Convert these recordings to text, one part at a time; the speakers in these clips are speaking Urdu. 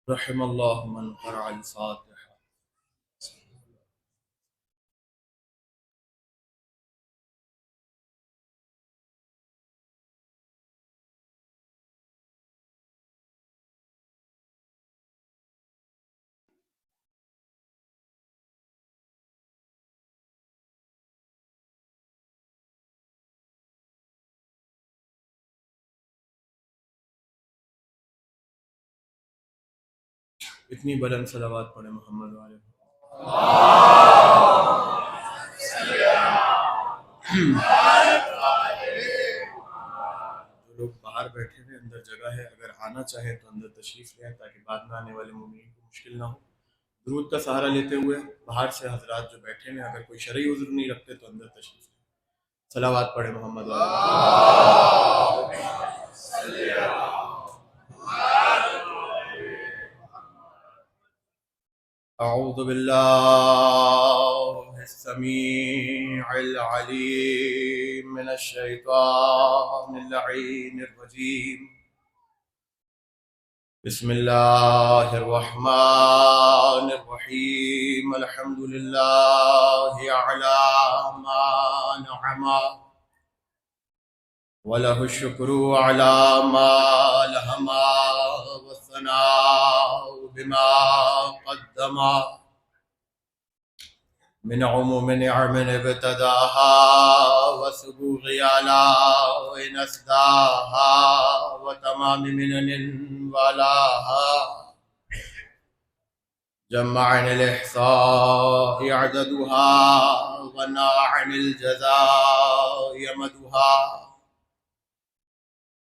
رحم اللہ من قرأ الفاتحہ۔ اتنی بلند صلوات پڑھے محمد والے۔ جو لوگ باہر بیٹھے ہوئے اندر جگہ ہے، اگر آنا چاہے تو اندر تشریف لیں تاکہ بعد میں آنے والے مومنین کو مشکل نہ ہو۔ درود کا سہارا لیتے ہوئے باہر سے حضرات جو بیٹھے ہیں اگر کوئی شرعی عذر نہیں رکھتے تو اندر تشریف لیں۔ صلوات پڑھے محمد والے۔ اعوذ باللہ السمیع العلیم من الشیطان اللعین الرجیم۔ بسم اللہ الرحمن الرحیم۔ الحمد للہ علی ما نعم وله الشکر علی ما لهم والثناء بما قدم من عموم نعم ابتداها وسبوغ آلاء نسداها وتمام منن والاها جمع عن الإحصاء عددها ونع عن الجزاء يمدها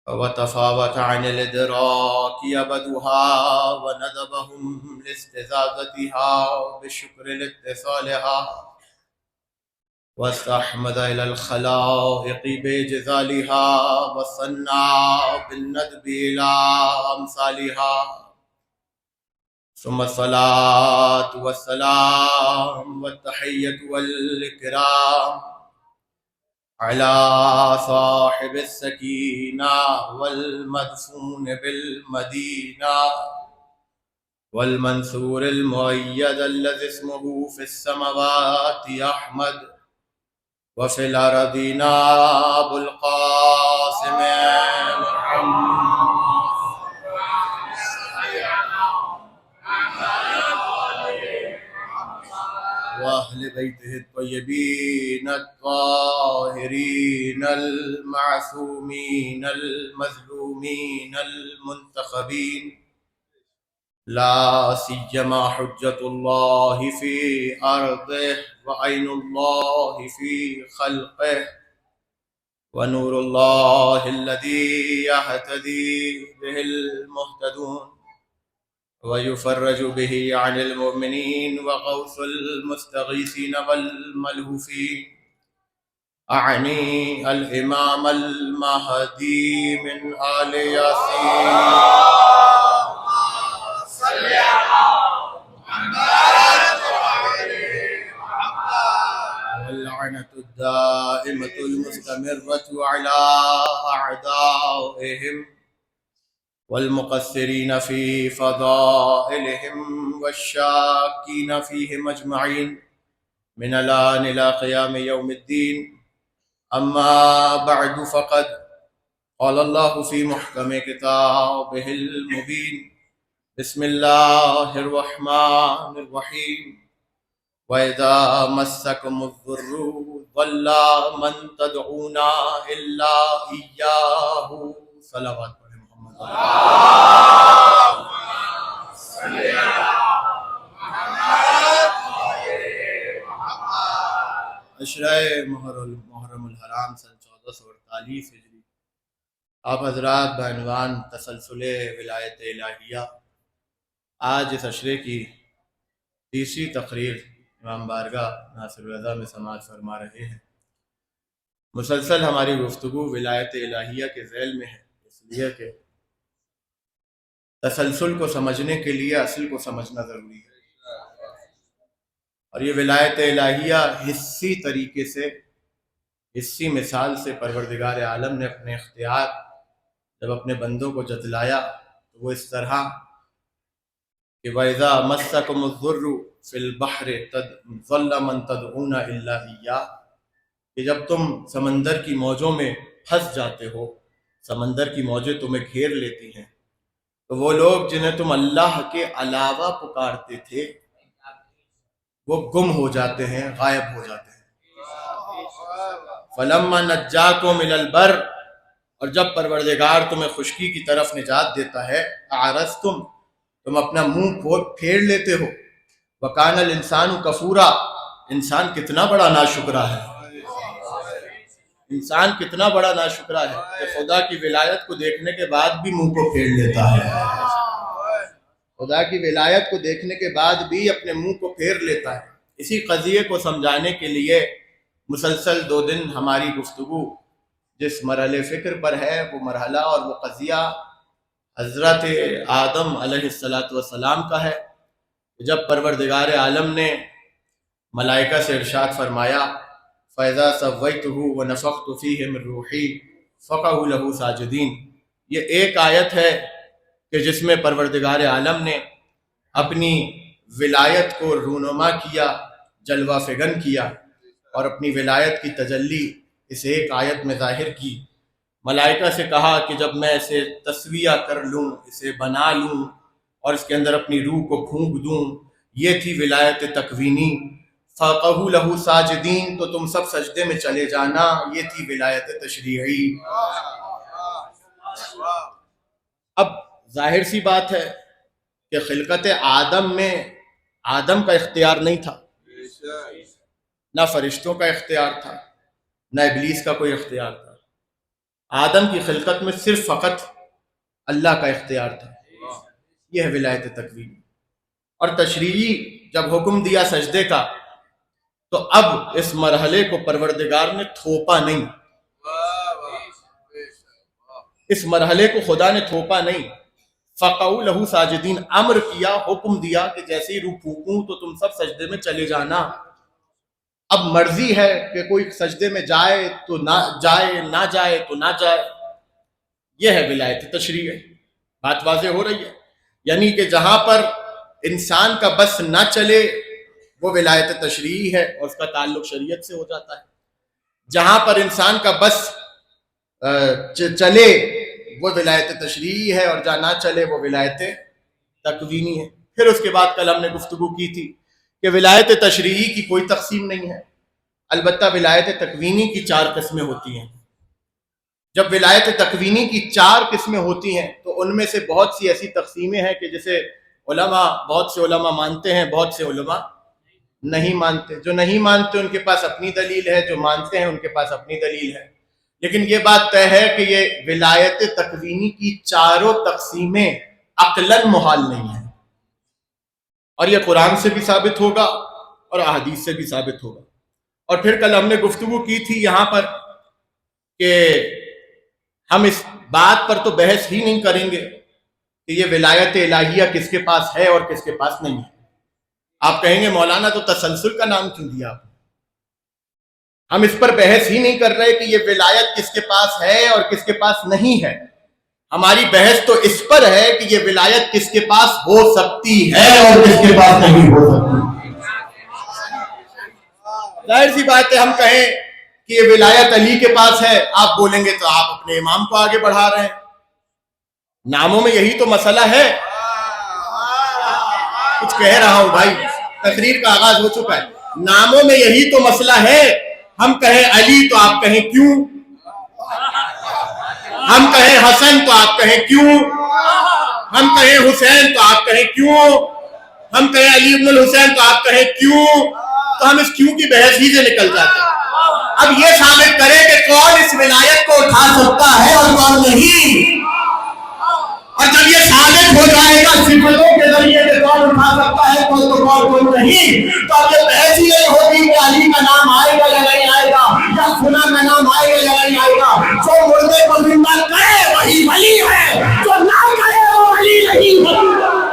وتفاوت عن الإدراك يبدها وندبهم لاستزادتها بالشكر لاتصالها واستحمد إلى الخلائق بإجزالها وصنع بالندب إلى أمثالها ثم الصلاة والسلام والتحية والإكرام على صاحب السكينة والمدفون بالمدينة والمنصور المؤيد الذي اسمه في السماوات أحمد وفي الأرضين أبو القاسم محمد وأهل بيته الطيبين الطاهرين المعصومين المظلومين المنتخبين لا سيما حجة الله في أرضه وعين الله في خلقه ونور الله الذي يهتدي به المهتدون ويفرج به عن المؤمنين وغوث المستغيثين والملهوفين أعني الإمام المهدي من آل ياسين واللعنة الدائمة المستمرة على أعدائهم والمقصرين في فضائلهم والشاكين فيهم أجمعين من الآن إلى قيام يوم الدين. أما بعد فقد قال الله في محكم كتابه المبين بسم الله الرحمن الرحيم وإذا مسكم الضر ضل من تدعون إلا إياه. صلوات محمد عشرہ محرم الحرام سن 1448 ہجری آپ حضرات بعنوان تسلسل ولایت الہیہ آج اس عشرے کی تیسری تقریر امام بارگاہ ناصر الرضا میں سماعت فرما رہے ہیں۔ مسلسل ہماری گفتگو ولایت الہیہ کے ذیل میں ہے، اس لیے کہ تسلسل کو سمجھنے کے لیے اصل کو سمجھنا ضروری ہے، اور یہ ولایت الہیہ حسی طریقے سے، حسی مثال سے پروردگار عالم نے اپنے اختیار جب اپنے بندوں کو جتلایا تو وہ اس طرح کہ وَإِذَا مَسَّكُمُ الضُّرُّ فِي الْبَحْرِ ضَلَّ مَن تَدْعُونَ إِلَّا إِيَّاهُ، کہ جب تم سمندر کی موجوں میں پھنس جاتے ہو، سمندر کی موجیں تمہیں گھیر لیتی ہیں، تو وہ لوگ جنہیں تم اللہ کے علاوہ پکارتے تھے وہ گم ہو جاتے ہیں، غائب ہو جاتے ہیں۔ فَلَمَّا نَجَّاكُمْ إِلَى الْبَرِّ، اور جب پروردگار تمہیں خشکی کی طرف نجات دیتا ہے، اعرضتم، تم اپنا منہ پھیر لیتے ہو، وَكَانَ الْإِنسَانُ كَفُورًا، انسان کتنا بڑا ناشکرا ہے، انسان کتنا بڑا ناشکرا ہے کہ خدا کی ولایت کو دیکھنے کے بعد بھی منہ کو پھیر لیتا ہے، خدا کی ولایت کو دیکھنے کے بعد بھی اپنے منہ کو پھیر لیتا ہے۔ اسی قضیے کو سمجھانے کے لیے مسلسل 2 دن ہماری گفتگو جس مرحلے فکر پر ہے، وہ مرحلہ اور وہ قضیہ حضرت آدم علیہ السلام کا ہے۔ جب پروردگار عالم نے ملائکہ سے ارشاد فرمایا فَإِذَا سَوَّيْتُهُ وَنَفَخْتُ فِيهِ مِن رُوحِي فَقَعُوا لَهُ ساجدین، یہ ایک آیت ہے کہ جس میں پروردگار عالم نے اپنی ولایت کو رونما کیا، جلوہ فگن کیا، اور اپنی ولایت کی تجلی اس ایک آیت میں ظاہر کی۔ ملائکہ سے کہا کہ جب میں اسے تسویہ کر لوں، اسے بنا لوں اور اس کے اندر اپنی روح کو پھونک دوں، یہ تھی ولایت تکوینی۔ فَقَعُوا لَهُ ساجدین، تو تم سب سجدے میں چلے جانا، یہ تھی ولایت تشریعی۔ اب ظاہر سی بات ہے کہ خلقت آدم میں آدم کا اختیار نہیں تھا، نہ فرشتوں کا اختیار تھا، نہ ابلیس کا کوئی اختیار تھا۔ آدم کی خلقت میں صرف فقط اللہ کا اختیار تھا، یہ ہے ولایت تکوین۔ اور تشریعی جب حکم دیا سجدے کا تو اب اس مرحلے کو پروردگار نے تھوپا نہیں، اس مرحلے کو خدا نے تھوپا نہیں، فَقَعُوا لَهُ ساجدین، امر کیا، حکم دیا کہ جیسے ہی روح پھونکوں تو تم سب سجدے میں چلے جانا۔ اب مرضی ہے کہ کوئی سجدے میں جائے تو نہ جائے، نہ جائے تو نہ جائے، یہ ہے ولایت تشریع۔ بات واضح ہو رہی ہے، یعنی کہ جہاں پر انسان کا بس نہ چلے وہ ولایت تشریعی ہے اور اس کا تعلق شریعت سے ہو جاتا ہے، جہاں پر انسان کا بس چلے وہ ولایت تشریعی ہے اور جہاں نہ چلے وہ ولایت تکوینی ہے۔ پھر اس کے بعد کل ہم نے گفتگو کی تھی کہ ولایت تشریعی کی کوئی تقسیم نہیں ہے، البتہ ولایت تکوینی کی 4 قسمیں ہوتی ہیں۔ جب ولایت تکوینی کی 4 قسمیں ہوتی ہیں تو ان میں سے بہت سی ایسی تقسیمیں ہیں کہ جسے بہت سے علماء مانتے ہیں، بہت سے علماء نہیں مانتے۔ جو نہیں مانتے ان کے پاس اپنی دلیل ہے، جو مانتے ہیں ان کے پاس اپنی دلیل ہے، لیکن یہ بات طے ہے کہ یہ ولایت تکوینی کی 4 تقسیمیں عقلاً محال نہیں ہیں، اور یہ قرآن سے بھی ثابت ہوگا اور احادیث سے بھی ثابت ہوگا۔ اور پھر کل ہم نے گفتگو کی تھی یہاں پر کہ ہم اس بات پر تو بحث ہی نہیں کریں گے کہ یہ ولایت الہیہ کس کے پاس ہے اور کس کے پاس نہیں ہے۔ آپ کہیں گے مولانا تو تسلسل کا نام کیوں دیا آپ نے؟ ہم اس پر بحث ہی نہیں کر رہے کہ یہ ولایت کس کے پاس ہے اور کس کے پاس نہیں ہے، ہماری بحث تو اس پر ہے کہ یہ ولایت کس کے پاس ہو سکتی ہے اور کس کے پاس نہیں ہو سکتی۔ ظاہر سی بات ہے ہم کہیں کہ یہ ولایت علی کے پاس ہے، آپ بولیں گے تو آپ اپنے امام کو آگے بڑھا رہے ہیں۔ ناموں میں یہی تو مسئلہ ہے، کچھ کہہ رہا ہوں بھائی، تقریر کا آغاز ہو چکا ہے۔ ناموں میں یہی تو مسئلہ ہے، ہم کہیں علی تو آپ کہیں کیوں، ہم کہیں حسن تو آپ کہیں کیوں، ہم کہیں حسین تو آپ کہیں کیوں، ہم کہیں علی ابن الحسین تو آپ کہیں کیوں، تو ہم اس کیوں کی بحث ہی سے نکل جاتے ہیں۔ اب یہ ثابت کرے کہ کون اس ولایت کو اٹھا سکتا ہے اور کون نہیں، اور جب یہ ثابت ہو جائے گا صفتوں کے ذریعے کہ کون اٹھا سکتا ہے کون تو کون نہیں، تو اب یہ بحث ہی نہیں ہوگی کہ علی کا نام آئے گا یا نہیں آئے گا، یا فلاں کا نام آئے گا یا نہیں آئے گا۔ جو مردے کو زندہ کرے وہی ولی ہے، جو نہ کرے وہ ولی نہیں ہے۔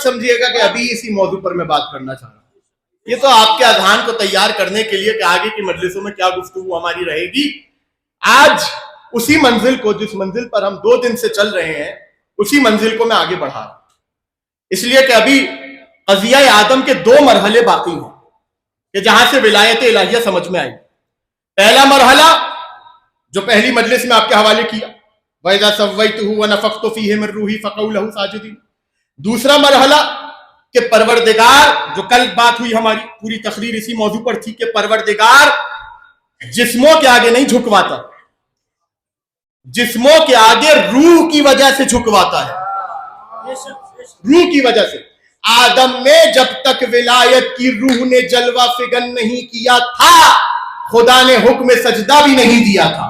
مت سمجھیے گا کہ ابھی اسی موضوع پر میں بات کرنا چاہ رہا ہوں. یہ تو آپ کے اذہان کو تیار کرنے کے لیے کہ آگے کی مجلسوں میں کیا گفتگو ہماری رہے گی. آج اسی منزل کو، جس منزل پر ہم 2 دن سے چل رہے ہیں، اسی منزل کو میں آگے بڑھا رہا ہوں. اس لیے کہ ابھی قضیہ آدم کے 2 مرحلے باقی ہیں کہ جہاں سے ولایت الہیہ سمجھ میں آئی. پہلا مرحلہ جو پہلی مجلس میں آپ کے حوالے کیا، وَإِذَا سَوَّيْتُهُ وَنَفَخْتُ فِيهِ مِن رُوحِي فَقَعُوا لَهُ سَاجِدِينَ. دوسرا مرحلہ کہ پروردگار، جو کل بات ہوئی، ہماری پوری تقریر اسی موضوع پر تھی کہ پروردگار جسموں کے آگے نہیں جھکواتا، جسموں کے آگے روح کی وجہ سے جھکواتا ہے. روح کی وجہ سے. آدم میں جب تک ولایت کی روح نے جلوہ فگن نہیں کیا تھا، خدا نے حکم سجدہ بھی نہیں دیا تھا.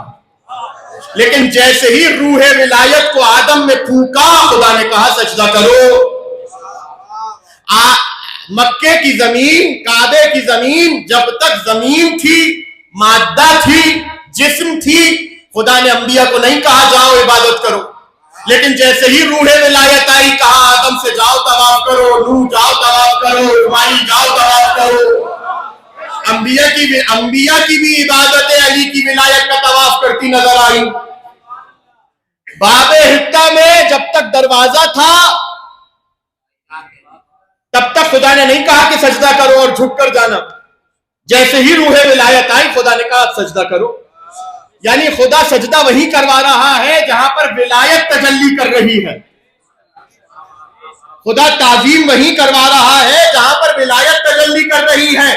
لیکن جیسے ہی روح ولایت کو آدم میں پھونکا، خدا نے کہا سجدہ کرو. مکے کی زمین، کعبے کی زمین، جب تک زمین تھی، مادہ تھی، جسم تھی، خدا نے انبیاء کو نہیں کہا جاؤ عبادت کرو. لیکن جیسے ہی روح ولایت آئی، کہا آدم سے جاؤ طواف کرو، نوح جاؤ طواف کرو، اسماعیل جاؤ طواف کرو. انبیاء کی بھی عبادت علی کی ولایت کا طواف کرتی نظر آئی. باب حتہ میں جب تک دروازہ تھا، تب تک خدا نے نہیں کہا کہ سجدہ کرو اور جھک کر جانا. جیسے ہی روح ولایت آئی، خدا نے کہا سجدہ کرو. یعنی خدا سجدہ وہی کروا رہا ہے جہاں پر ولایت تجلی کر رہی ہے. خدا تعظیم وہی کروا رہا ہے جہاں پر ولایت تجلی کر رہی ہے.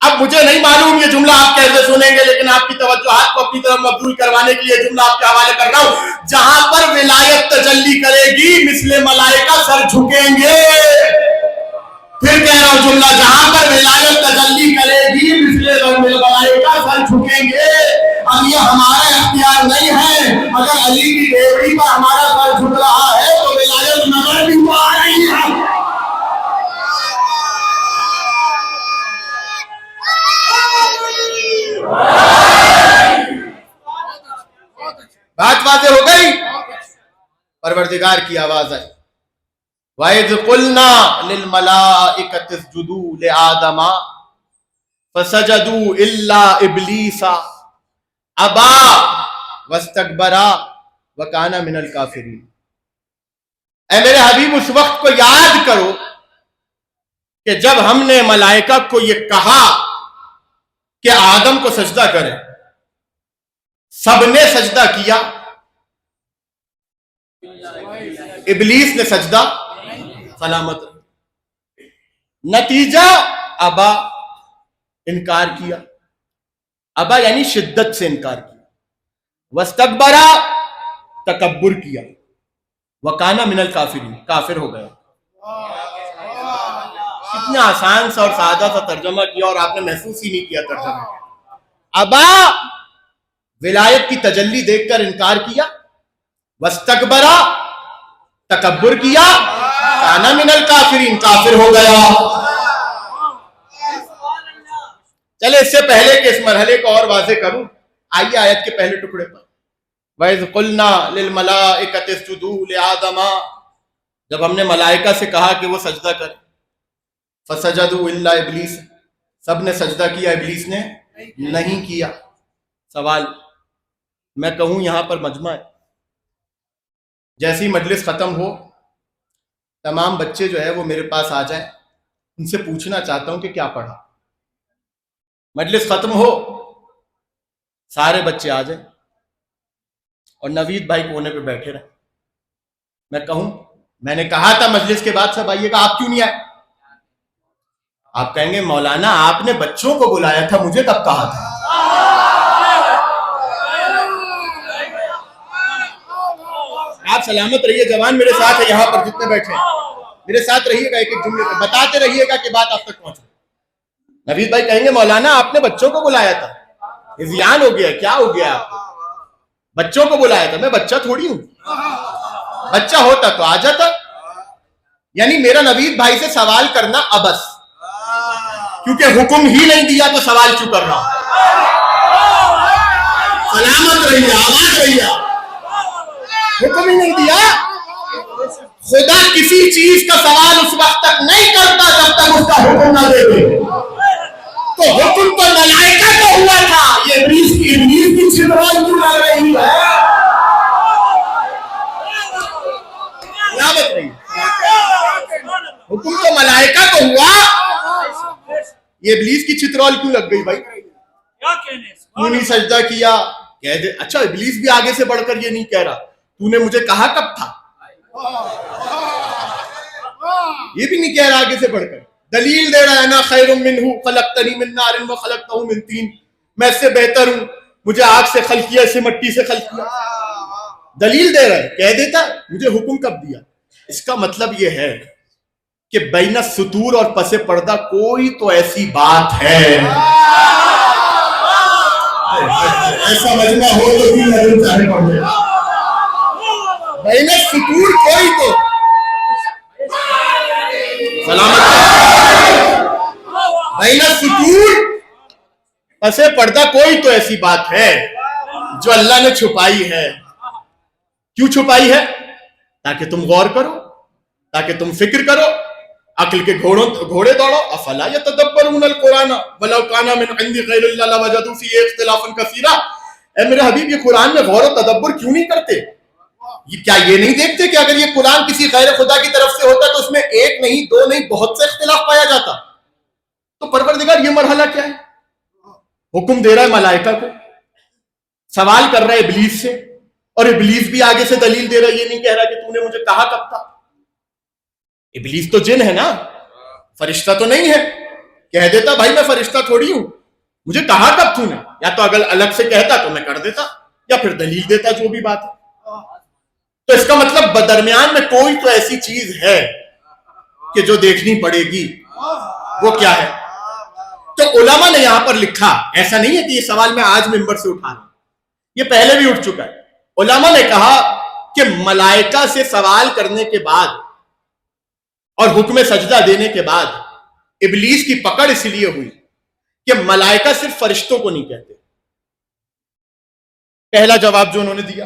اب مجھے نہیں معلوم یہ جملہ آپ کیسے سنیں گے، لیکن آپ کی توجہات کو اپنی طرف مبذول کروانے کے لیے جملہ آپ کے حوالے کر رہا ہوں. جہاں پر ولایت تجلی کرے گی، مثل ملائکہ سر جھکیں گے. پھر کہہ رہا ہوں جملہ، جہاں پر ولایت تجلی کرے گی، مثل ملائکہ سر جھکیں گے. اب یہ ہمارا اختیار نہیں ہے. اگر علی کی ڈیوڑی پر ہمارا سر جھک رہا ہے تو ولایت نظر بھی تو آ رہی ہے. بات واضح ہو گئی. پروردگار کی آواز آئی، وَإِذْ قُلْنَا لِلْمَلَائِكَةِ اسْجُدُوا لِآدَمَ فَسَجَدُوا إِلَّا إِبْلِيسَ أَبَى وَاسْتَكْبَرَ وَكَانَ مِنَ الْكَافِرِينَ. اے میرے حبیب، اس وقت کو یاد کرو کہ جب ہم نے ملائکہ کو یہ کہا کہ آدم کو سجدہ کرے، سب نے سجدہ کیا، ابلیس نے سجدہ سلامت. نتیجہ ابا، انکار کیا. ابا یعنی شدت سے انکار کیا. واستکبرا، تکبر کیا. وکانا من الکافرین، کافر ہو گیا. کتنا آسان سا اور سادہ سا ترجمہ کیا اور آپ نے محسوس ہی نہیں کیا ترجمہ. ابا ولایت کی تجلی دیکھ کر انکار کیا، واستکبرا تکبر کیا، کانا من الکافرین، کافر ہو گیا. چلے اس سے پہلے کہ اس مرحلے کو اور واضح کروں، آئیے آیت کے پہلے ٹکڑے پر. وَإِذْ قُلْنَا لِلْمَلَائِكَةِ اسْجُدُوا لِآدَمَ، جب ہم نے ملائکہ سے کہا کہ وہ سجدہ کرے، فَسَجَدُوا إِلَّا إِبْلِيسَ، سب نے سجدہ کیا، ابلیس نے نہیں کیا. سوال میں کہوں یہاں پر مجمع ہے، جیسی مجلس ختم ہو تمام بچے جو ہے وہ میرے پاس آ جائیں، ان سے پوچھنا چاہتا ہوں کہ کیا پڑھا. مجلس ختم ہو سارے بچے آ جائیں اور نوید بھائی کونے پہ بیٹھے رہیں. میں کہوں میں نے کہا تھا مجلس کے بعد سب آئیے گا، آپ کیوں نہیں آئے؟ آپ کہیں گے مولانا آپ نے بچوں کو بلایا تھا، مجھے کب کہا تھا؟ آپ سلامت رہیے، جوان میرے ساتھ ہے یہاں پر جتنے بیٹھے ہیں، میرے ساتھ رہیے گا، ایک ایک جملے پہ بتاتے رہیے گا کہ بات آپ تک پہنچے. نوید بھائی کہیں گے مولانا آپ نے بچوں کو بلایا تھا، اذیان ہو گیا، کیا ہو گیا آپ کو؟ بچوں کو بلایا تھا، میں بچہ تھوڑی ہوں، بچہ ہوتا تو آ جاتا. یعنی میرا نوید بھائی سے سوال کرنا ابس، کیونکہ حکم ہی نہیں دیا تو سوال کیوں کر رہا ہوں؟ سلامت رہیے، آواز رہیے. حکم ہی نہیں دیا، خدا کسی چیز کا سوال اس وقت تک نہیں کرتا جب تک اس کا حکم نہ دے دے. تو حکم تو ملائکہ کو ہوا تھا, یہ ابلیس کی چھترائی کیوں لگ رہی ہے؟ بت رہی حکم تو ملائکہ کو ہوا, یہ ابلیس کی چھترول کیوں لگ گئی بھائی؟ کیوں نہیں سجدہ کیا؟ کہہ دے اچھا ابلیس بھی آگے سے بڑھ کر یہ نہیں کہہ رہا تو نے مجھے کہا کب تھا, یہ بھی نہیں کہہ رہا آگے سے بڑھ کر, دلیل دے رہا ہے نا خیر منہ خلقتنی من نار وخلقتہ من طین, میں اس سے بہتر ہوں, مجھے آگ سے خلق کیا, اس سے مٹی سے خلق کیا. دلیل دے رہا ہے, کہہ دیتا مجھے حکم کب دیا. اس کا مطلب یہ ہے کہ بین السطور اور پس پردہ کوئی تو ایسی بات ہے, ایسا مجمع ہو تو بھی نظر چاہے پڑھ لے, بین السطور کوئی تو سلامت, بین السطور پس پردہ کوئی تو ایسی بات ہے جو اللہ نے چھپائی ہے. کیوں چھپائی ہے؟ تاکہ تم غور کرو, تاکہ تم فکر کرو, عقل کے گھوڑے دوڑو. افلا یتدبرون القرآن ولو کان من عند غیر اللہ لوجدوا فیہ اختلافا کثیرا. اے میرے حبیب یہ قرآن میں غور و تدبر کیوں نہیں کرتے؟ کیا یہ نہیں دیکھتے کہ اگر یہ قرآن کسی غیر خدا کی طرف سے ہوتا تو اس میں ایک نہیں, دو نہیں, بہت سے اختلاف پایا جاتا. تو پروردگار یہ مرحلہ کیا ہے؟ حکم دے رہا ہے ملائکہ کو, سوال کر رہا ہے ابلیس سے, اور ابلیس بھی آگے سے دلیل دے رہا ہے, یہ نہیں کہہ رہا کہ تو نے مجھے کہا کب تھا. ابلیس تو جن ہے نا, فرشتہ تو نہیں ہے. کہہ دیتا بھائی میں فرشتہ تھوڑی ہوں, مجھے کہا کب تو نے, یا تو اگر الگ سے کہتا تو میں کر دیتا, یا پھر دلیل دیتا جو بھی بات ہے. تو اس کا مطلب بدرمیان میں کوئی تو ایسی چیز ہے کہ جو دیکھنی پڑے گی. وہ کیا ہے؟ تو علماء نے یہاں پر لکھا, ایسا نہیں ہے کہ یہ سوال میں آج ممبر سے اٹھا رہا ہوں, یہ پہلے بھی اٹھ چکا ہے. علماء نے کہا کہ ملائکہ سے سوال کرنے کے بعد اور حکم سجدہ دینے کے بعد ابلیس کی پکڑ اس لیے ہوئی کہ ملائکہ صرف فرشتوں کو نہیں کہتے. پہلا جواب جو انہوں نے دیا,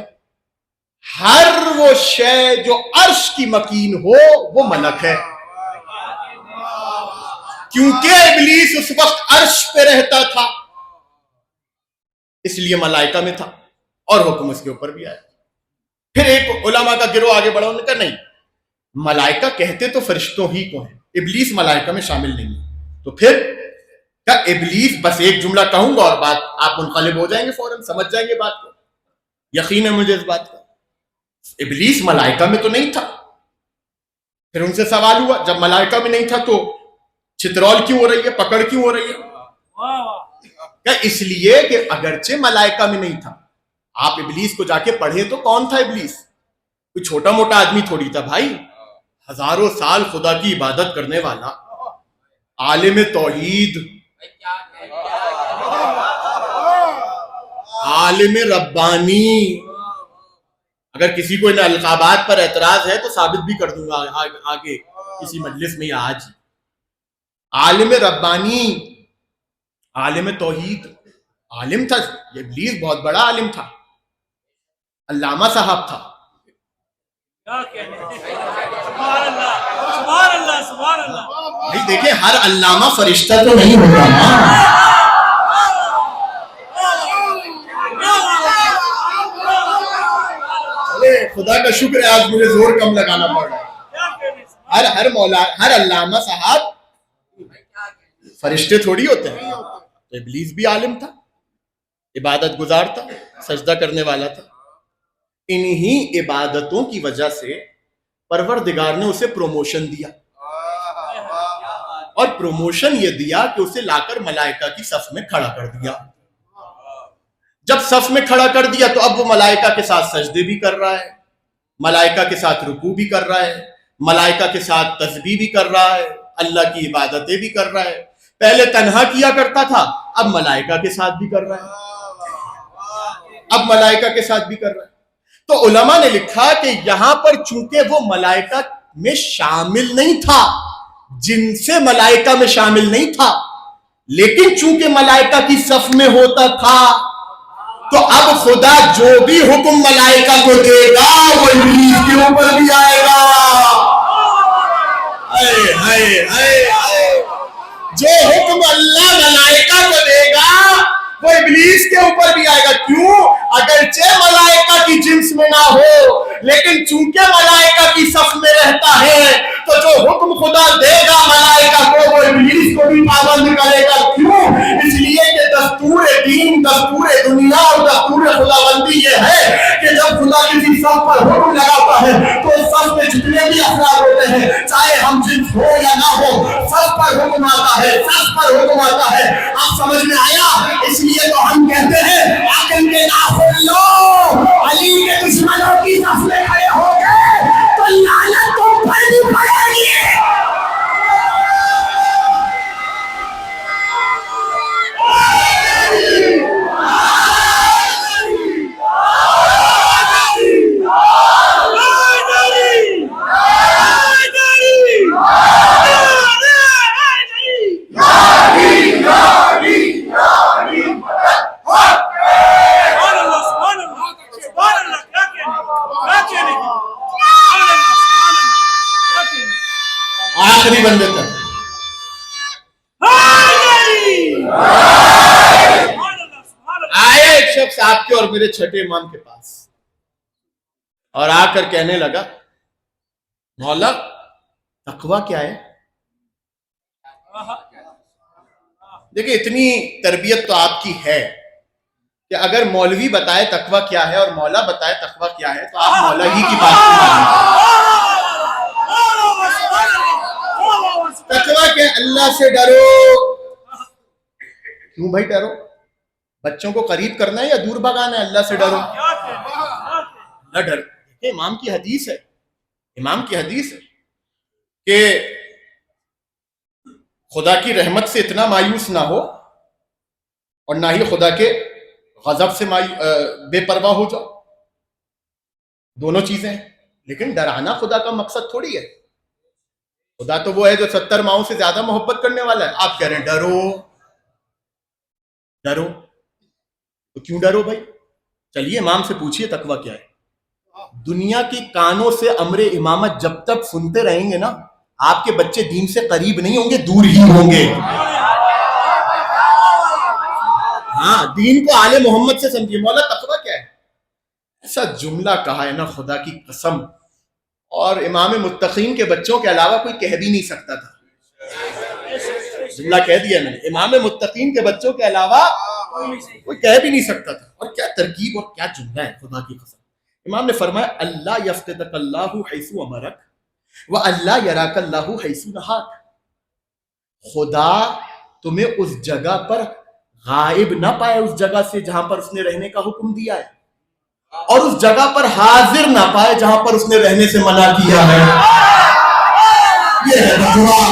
ہر وہ شے جو عرش کی مکین ہو وہ ملک ہے, کیونکہ ابلیس اس وقت عرش پہ رہتا تھا اس لیے ملائکہ میں تھا اور حکم اس کے اوپر بھی آیا. پھر ایک علماء کا گروہ آگے بڑھا, انہوں نے کہا نہیں, ملائکہ کہتے تو فرشتوں ہی کو ہیں, ابلیس ملائکہ میں شامل نہیں ہے. تو پھر کیا ابلیس, بس ایک جملہ کہوں گا اور بات آپ منقلب ہو جائیں گے, فوراً سمجھ جائیں گے بات کو, یقین ہے مجھے اس بات کا. ابلیس ملائکہ میں تو نہیں تھا. پھر ان سے سوال ہوا, جب ملائکہ میں نہیں تھا تو چھترول کیوں ہو رہی ہے, پکڑ کیوں ہو رہی ہے؟ اس لیے کہ اگرچہ ملائکہ میں نہیں تھا, آپ ابلیس کو جا کے پڑھے تو کون تھا ابلیس؟ کوئی چھوٹا موٹا آدمی تھوڑی تھا بھائی, ہزاروں سال خدا کی عبادت کرنے والا, عالم توحید, عالم ربانی. اگر کسی کو ان القابات پر اعتراض ہے تو ثابت بھی کر دوں گا آگے کسی مجلس میں یا آج. عالم ربانی, عالم توحید, عالم تھا. یہ ابلیس بہت بڑا عالم تھا, علامہ صاحب تھا. بھائی دیکھیں, ہر علامہ فرشتہ تو نہیں ہوتا نا. خدا کا شکر ہے آج مجھے زور کم لگانا پڑ رہا ہے. ہر علامہ صاحب فرشتے تھوڑی ہوتے ہیں. تو ابلیس بھی عالم تھا, عبادت گزار تھا, سجدہ کرنے والا تھا. انہی عبادتوں کی وجہ سے پروردگار نے اسے پروموشن دیا, اور پروموشن یہ دیا کہ اسے لا کر ملائکہ کی صف میں کھڑا کر دیا. جب صف میں کھڑا کر دیا تو اب وہ ملائکہ کے ساتھ سجدے بھی کر رہا ہے, ملائکہ کے ساتھ رکوع بھی کر رہا ہے, ملائکہ کے ساتھ تسبیح بھی کر رہا ہے, اللہ کی عبادتیں بھی کر رہا ہے. پہلے تنہا کیا کرتا تھا, اب ملائکہ کے ساتھ بھی کر رہا ہے, اب ملائکہ کے ساتھ بھی کر رہا ہے. تو علماء نے لکھا کہ یہاں پر چونکہ وہ ملائکہ میں شامل نہیں تھا, جن سے ملائکہ میں شامل نہیں تھا, لیکن چونکہ ملائکہ کی صف میں ہوتا تھا تو اب خدا جو بھی حکم ملائکہ کو دے گا وہ ابلیس کے اوپر بھی آئے گا. ہائے ہائے ہائے ہائے، جو حکم اللہ ملائکہ کو دے گا وہ ابلیس کے اوپر بھی آئے گا. کیوں؟ اگرچہ ملائکہ کی جنس میں نہ ہو لیکن چونکہ ملائکہ کی صف میں رہتا ہے تو جو حکم خدا دے گا ملائکہ کو وہ ابلیس کو بھی پابند کرے گا. کیوں؟ اس لیے کہ دستور دین، دستور دنیا اور دستور خداوندی یہ ہے کہ جب خدا کسی صف پر حکم لگاتا ہے تو اس صف میں جتنے بھی افراد ہوتے ہیں چاہے ہم جنس ہو یا نہ ہو، صف پر حکم آتا ہے، صف پر حکم آتا ہے. آپ سمجھ میں آیا؟ اس لیے تو ہم کہتے ہیں آقل کے نافر لو علی کے دشمنوں کی صف میں کھڑے ہو گئے تو لعنت تم پر بھی پڑے گی. آخری بندے تک آئے ایک شخص آپ کے اور میرے چھٹے امام کے پاس اور آ کر کہنے لگا مولا تقویٰ کیا ہے؟ دیکھیں اتنی تربیت تو آپ کی ہے کہ اگر مولوی بتائے تقویٰ کیا ہے اور مولا بتائے تقویٰ کیا ہے تو آپ مولا ہی کی بات کریں. تقویٰ کہ اللہ سے ڈرو. کیوں بھائی ڈرو؟ بچوں کو قریب کرنا ہے یا دور بھگانا ہے؟ اللہ سے ڈرو. نہ ڈر. امام کی حدیث ہے، امام کی حدیث ہے کہ خدا کی رحمت سے اتنا مایوس نہ ہو اور نہ ہی خدا کے غضب سے بے پرواہ ہو جاؤ. دونوں چیزیں ہیں، لیکن ڈرانا خدا کا مقصد تھوڑی ہے. خدا تو وہ ہے جو 70 ماؤں سے زیادہ محبت کرنے والا ہے. آپ کہہ رہے ہیں ڈرو ڈرو. تو کیوں ڈرو بھائی؟ چلیے امام سے پوچھئے تقویٰ کیا ہے. دنیا کی کانوں سے امر امامت جب تک سنتے رہیں گے نا آپ کے بچے دین سے قریب نہیں ہوں گے، دور ہی ہوں گے. ہاں، دین کو آل محمد سے سمجھیے. مولا تقویٰ کیا ہے؟ ایسا جملہ کہا ہے نا خدا کی قسم، اور امام متقین کے بچوں کے علاوہ کوئی کہہ بھی نہیں سکتا تھا. جملہ کہہ دیا میں نے، امام متقین کے بچوں کے علاوہ کوئی کہہ بھی نہیں سکتا تھا. اور کیا ترکیب اور کیا جملہ ہے خدا کی قسم. امام نے فرمایا اللہ یفتتک اللہ حیث امرک و اللہ یراک اللہ حیث نہاک. خدا تمہیں اس جگہ پر غائب نہ پائے، اس جگہ سے جہاں پر اس نے رہنے کا حکم دیا ہے، اور اس جگہ پر حاضر نہ پائے جہاں پر اس نے رہنے سے منع کیا ہے. یہ ہے تقویٰ،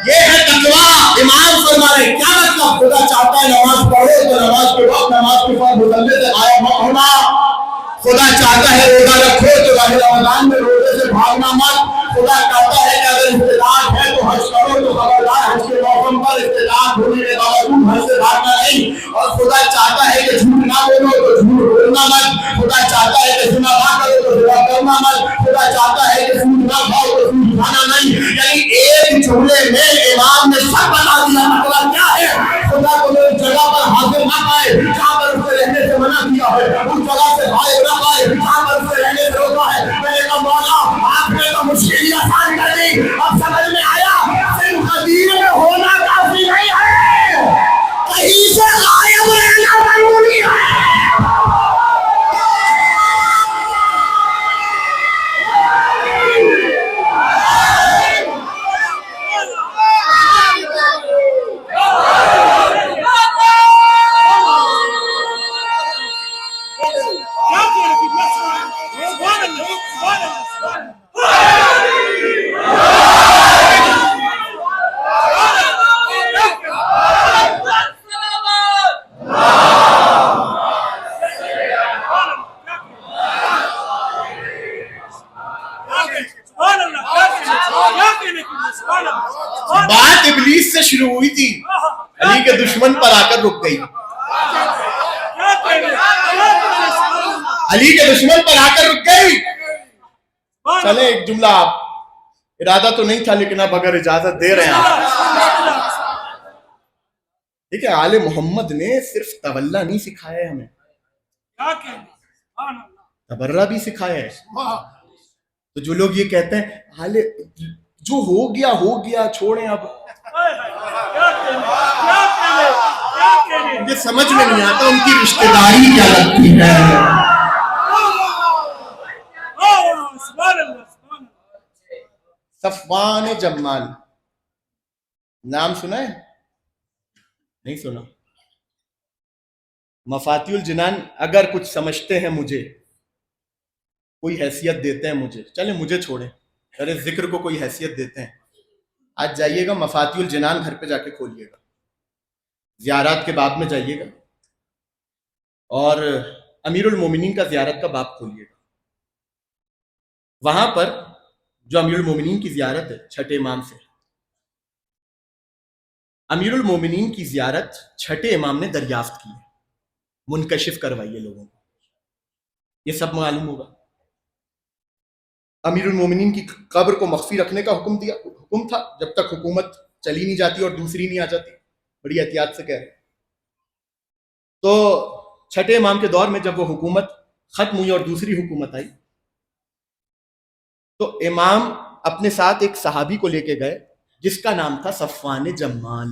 یہ ہے تقویٰ. امام فرما رہے کیا مطلب؟ خدا چاہتا ہے نماز پڑھو تو نماز کے وقت نماز کے بعد مصلی سے غائب مت ہونا. خدا چاہتا ہے روزہ رکھو تو ماہ رمضان میں روزے سے بھاگنا مت. خدا چاہتا ہے کہ اگر استطاعت ہے تو حج کرو تو خبردار حج کے موسم پر استطاعت ہونے کے باوجود حج سے بھاگنا نہیں. اور خدا چاہتا ہے کہ جھوٹ نہ بولو تو جھوٹ بولنا مت. خدا چاہتا ہے کہ زنا نہ کرو تو زنا کرنا مت. خدا چاہتا ہے کہ سود نہ کھاؤ تو سود کھانا نہیں. یعنی ایک جملے میں امام نے سب بتا دیا. مطلب کیا ہے؟ خدا کو اس جگہ پر حاضر نہ پائے جہاں پر اس سے رہنے سے منع کیا ہے، اس جگہ سے غائب نہ پائے جہاں پر اس سے رہنے سے روکا ہے. میں نے کہا مولا آپ نے تو مشکل ہی آسان کر دی. اب سمجھ میں آیا صرف قدیر میں ہونا کافی نہیں ہے، کہیں سے غائب رہنا ضروری ہے. بات ابلیس سے شروع ہوئی تھی، علی کے دشمن پر آ کر رک گئی. علی کے دشمن پر آ کر رک گئی. چلے ایک جملہ آپ ارادہ تو نہیں تھا لیکن اب اگر اجازت دے رہے ہیں آپ. ٹھیک ہے، آل محمد نے صرف تولا نہیں سکھایا ہے ہمیں، تبرہ بھی سکھایا ہے. تو جو لوگ یہ کہتے ہیں جو ہو گیا چھوڑیں اب، مجھے سمجھ میں نہیں آتا ان کی رشتہ داری کیا لگتی ہے. صفوان جمال نام سنا ہے؟ نہیں سنا. مفاتیح الجنان اگر کچھ سمجھتے ہیں مجھے، کوئی حیثیت دیتے ہیں مجھے، چلیں مجھے چھوڑیں، ارے ذکر کو کوئی حیثیت دیتے ہیں، آج جائیے گا مفاتیح الجنان گھر پہ جا کے کھولیے گا، زیارات کے باب میں جائیے گا اور امیر المومنین کا زیارت کا باب کھولیے گا. وہاں پر جو امیر المومنین کی زیارت ہے چھٹے امام سے، امیر المومنین کی زیارت چھٹے امام نے دریافت کی ہے، منکشف کروائیے لوگوں کو، یہ سب معلوم ہوگا. امیر المومنین کی قبر کو مخفی رکھنے کا حکم تھا جب تک حکومت چلی نہیں جاتی اور دوسری نہیں آ جاتی. بڑی احتیاط سے کہہ رہے. تو چھٹے امام کے دور میں جب وہ حکومت ختم ہوئی اور دوسری حکومت آئی تو امام اپنے ساتھ ایک صحابی کو لے کے گئے جس کا نام تھا صفوان جمال.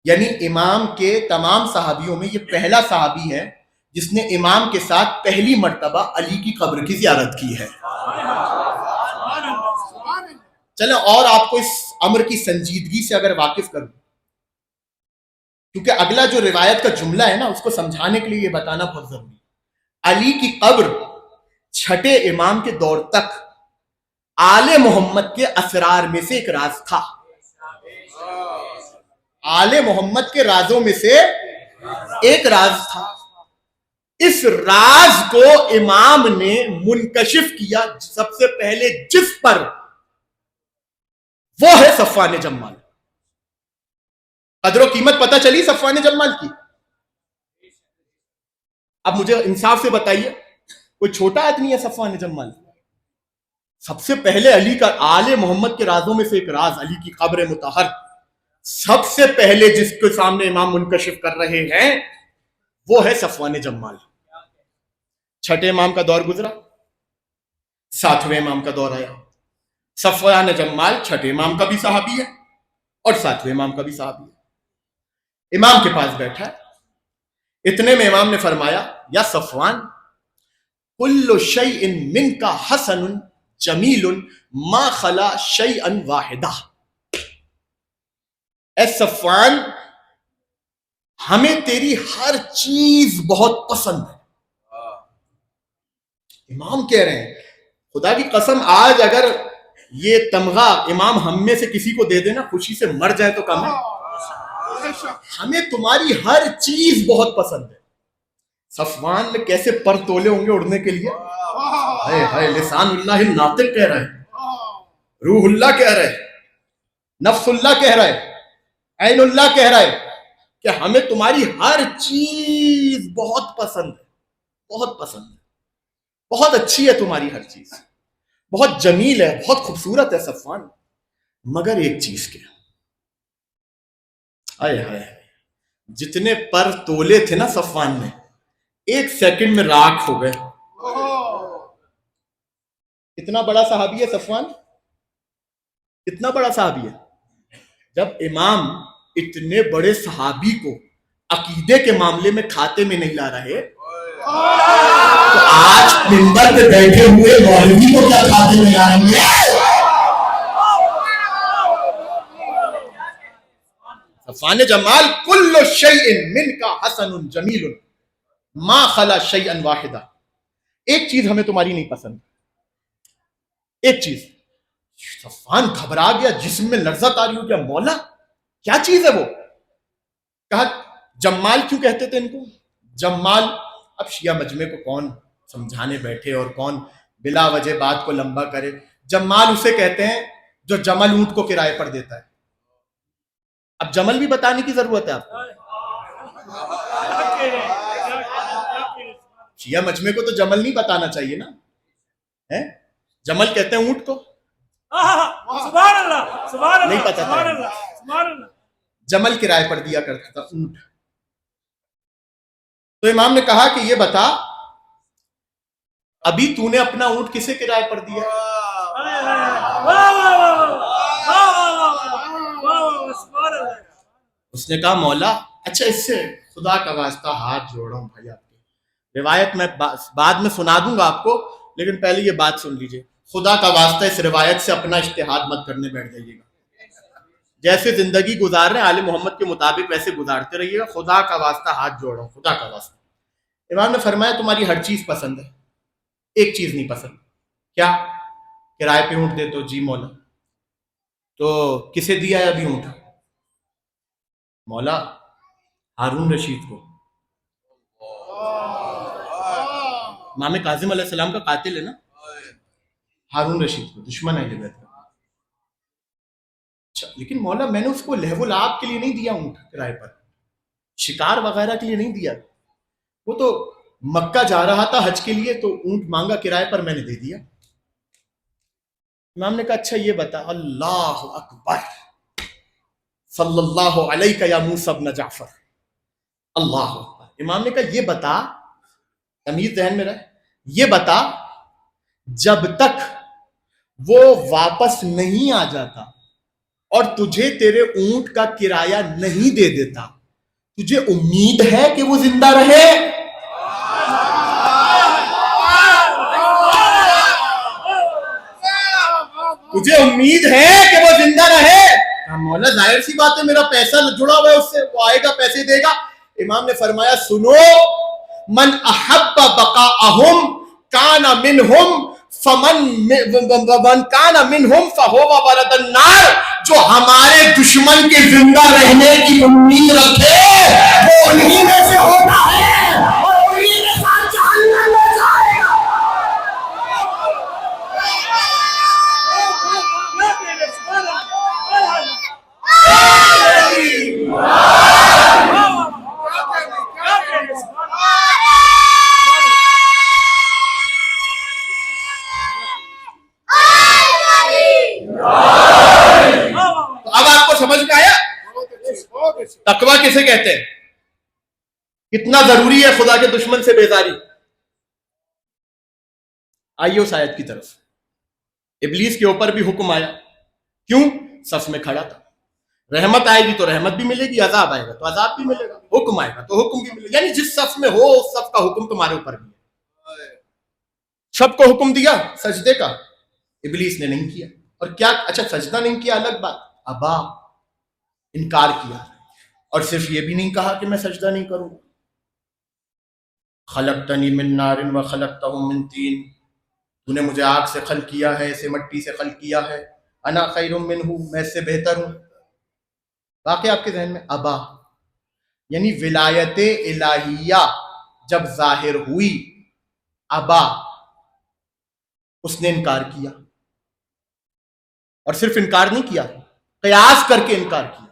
یعنی امام کے تمام صحابیوں میں یہ پہلا صحابی ہے جس نے امام کے ساتھ پہلی مرتبہ علی کی قبر کی زیارت کی ہے. چلیں اور آپ کو اس امر کی سنجیدگی سے اگر واقف کروں، کیونکہ اگلا جو روایت کا جملہ ہے نا اس کو سمجھانے کے لیے یہ بتانا بہت ضروری ہے. علی کی قبر چھٹے امام کے دور تک آل محمد کے اسرار میں سے ایک راز تھا. آل محمد کے رازوں میں سے ایک راز تھا. اس راز کو امام نے منکشف کیا سب سے پہلے جس پر، وہ ہے صفوان جمال. قدر و قیمت پتہ چلی صفوان جمال کی. اب مجھے انصاف سے بتائیے کوئی چھوٹا آدمی ہے صفوان جمال؟ سب سے پہلے علی کا، آل محمد کے رازوں میں سے ایک راز علی کی قبر مطہر، سب سے پہلے جس کے سامنے امام منکشف کر رہے ہیں وہ ہے صفوان جمال. چھٹے امام کا دور گزرا، ساتویں امام کا دور آیا. صفوان جمال چھٹے امام کا بھی صحابی ہے اور ساتویں امام کا بھی صحابی ہے. امام کے پاس بیٹھا ہے. اتنے میں امام نے فرمایا یا صفوان کل شیء منک حسن جمیل ما خلا شیئا واحدہ. اے صفوان ہمیں تیری ہر چیز بہت پسند ہے. امام کہہ رہے ہیں خدا کی قسم آج اگر یہ تمغہ امام ہم میں سے کسی کو دے دینا خوشی سے مر جائے تو کم ہے. ہمیں تمہاری ہر چیز بہت پسند ہے. صفوان نے کیسے پر تولے ہوں گے اڑنے کے لیے. ہائے ہائے، لسان اللہ الناطق کہہ رہا ہے، روح اللہ کہہ رہا ہے، نفس اللہ کہہ رہا ہے، عین اللہ کہہ رہا ہے کہ ہمیں تمہاری ہر چیز بہت پسند ہے، بہت پسند ہے، بہت اچھی ہے تمہاری ہر چیز، بہت جمیل ہے، بہت خوبصورت ہے صفوان، مگر ایک چیز کے. ہائے ہائے، جتنے پر تولے تھے نا صفوان میں ایک سیکنڈ میں راکھ ہو گئے. اتنا بڑا صحابی ہے صفوان، اتنا بڑا صحابی ہے. جب امام اتنے بڑے صحابی کو عقیدے کے معاملے میں کھاتے میں نہیں لا رہے تو آج منبر پہ بیٹھے ہوئے مولوی کو کیا کھاتے میں لا رہے ہیں؟ صفوان جمال کل شیء منک حسن جمیل ما خلا شیئا واحدہ. ایک چیز ہمیں تمہاری نہیں پسند، ایک چیز. صفوان گھبرا گیا، جسم میں لرزت آ رہی ہو گیا، مولا کیا چیز ہے وہ؟ کہا جمال کیوں کہتے تھے ان کو جمال؟ اب شیعہ مجمع کو کون سمجھانے بیٹھے اور کون بلا وجہ بات کو لمبا کرے. جمال اسے کہتے ہیں جو جمل اونٹ کو کرائے پر دیتا ہے. اب جمل بھی بتانے کی ضرورت ہے آپ کو؟ شیعہ مجمع کو تو جمل نہیں بتانا چاہیے نا. جمل کہتے ہیں اونٹ کو. سبحان اللہ سبحان نہیں اللہ پتا سبحان تھا. اللہ سبحان اللہ. جمل کرائے پر دیا کرتا تھا، اونٹ. تو امام نے کہا کہ یہ بتا ابھی تو نے اپنا اونٹ کسے کرائے پر دیا؟ اس نے کہا مولا. اچھا اس سے خدا کا واسطہ ہاتھ جوڑ رہا ہوں بھائی، آپ کی روایت میں بعد میں سنا دوں گا آپ کو، لیکن پہلے یہ بات سن لیجئے. خدا کا واسطہ اس روایت سے اپنا اجتہاد مت کرنے بیٹھ جائیے گا. جیسے زندگی گزار رہے ہیں آل محمد کے مطابق ویسے گزارتے رہیے گا. خدا کا واسطہ ہاتھ جوڑ رہا ہوں، خدا کا واسطہ. امام نے فرمایا تمہاری ہر چیز پسند ہے، ایک چیز نہیں پسند. کیا؟ کرائے پہ اونٹ دے تو جی مولا. تو کسے دیا ہے ابھی اونٹ؟ مولا ہارون رشید کو. امام کاظم علیہ السلام کا قاتل ہے نا ہارون رشید کو، دشمن ہے یہ. اچھا لیکن مولا میں نے اس کو لہو لعاب کے لیے نہیں دیا اونٹ کرائے پر، شکار وغیرہ کے لیے نہیں دیا. وہ تو مکہ جا رہا تھا حج کے لیے، تو اونٹ مانگا کرائے پر، میں نے دے دیا. امام نے کہا اچھا یہ بتا. اللہ اکبر، صلی اللہ علیہ یا موسیٰ ابن جعفر. اللہ اکبر. امام نے کہا یہ بتا، تمیز ذہن میں رہے، یہ بتا جب تک وہ واپس نہیں آ جاتا اور تجھے تیرے اونٹ کا کرایہ نہیں دے دیتا، تجھے امید ہے کہ وہ زندہ رہے؟ تجھے امید ہے کہ وہ زندہ رہے؟ مولا ظاہر سی بات ہے، میرا پیسہ جڑا ہوا ہے اس سے، وہ آئے گا پیسے دے گا. امام نے فرمایا سنو، من احب بقاءہم کان منہم فمن کان منہم فہو ولد النار. جو ہمارے دشمن کے زندہ رہنے کی امید رکھے وہ انہی میں سے ہوتا ہے اور انہی کے ساتھ جہنم میں جائے گا. اب آپ کو سمجھ میں آیا تقویٰ کسے کہتے ہیں؟ کتنا ضروری ہے خدا کے دشمن سے بیزاری. آئیے اس آیت کی طرف. ابلیس کے اوپر بھی حکم آیا. کیوں؟ صف میں کھڑا تھا. رحمت آئے گی تو رحمت بھی ملے گی، عذاب آئے گا تو عذاب بھی ملے گا، حکم آئے گا تو حکم بھی ملے گا. یعنی جس صف میں ہو اس صف کا حکم تمہارے اوپر بھی ہے. سب کو حکم دیا سجدے کا، ابلیس نے نہیں کیا. اور کیا؟ اچھا سجدہ نہیں کیا الگ بات، ابا، انکار کیا. اور صرف یہ بھی نہیں کہا کہ میں سجدہ نہیں کروں. خلقتنی من نار وخلقتہ من طین، تو نے مجھے آگ سے خلق کیا ہے، اسے مٹی سے خلق کیا ہے. انا خیر منہ، میں اس سے بہتر ہوں. باقی آپ کے ذہن میں ابا، یعنی ولایت الہیہ جب ظاہر ہوئی، ابا، اس نے انکار کیا. اور صرف انکار نہیں کیا، قیاس کر کے انکار کیا،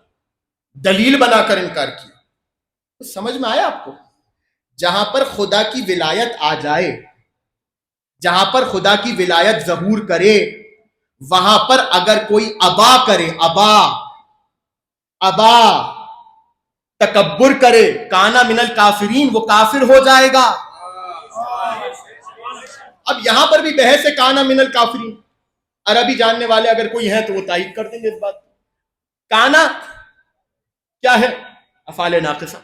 دلیل بنا کر انکار کیا. سمجھ میں آیا آپ کو؟ جہاں پر خدا کی ولایت آ جائے، جہاں پر خدا کی ولایت ظہور کرے، وہاں پر اگر کوئی ابا کرے، ابا تکبر کرے، کانا من الکافرین، وہ کافر ہو جائے گا. اب یہاں پر بھی بحث ہے کانا من الکافرین. عربی جاننے والے اگر کوئی ہیں تو وہ تائید کر دیں گے اس بات. کانا کیا ہے؟ افعال ناقصہ.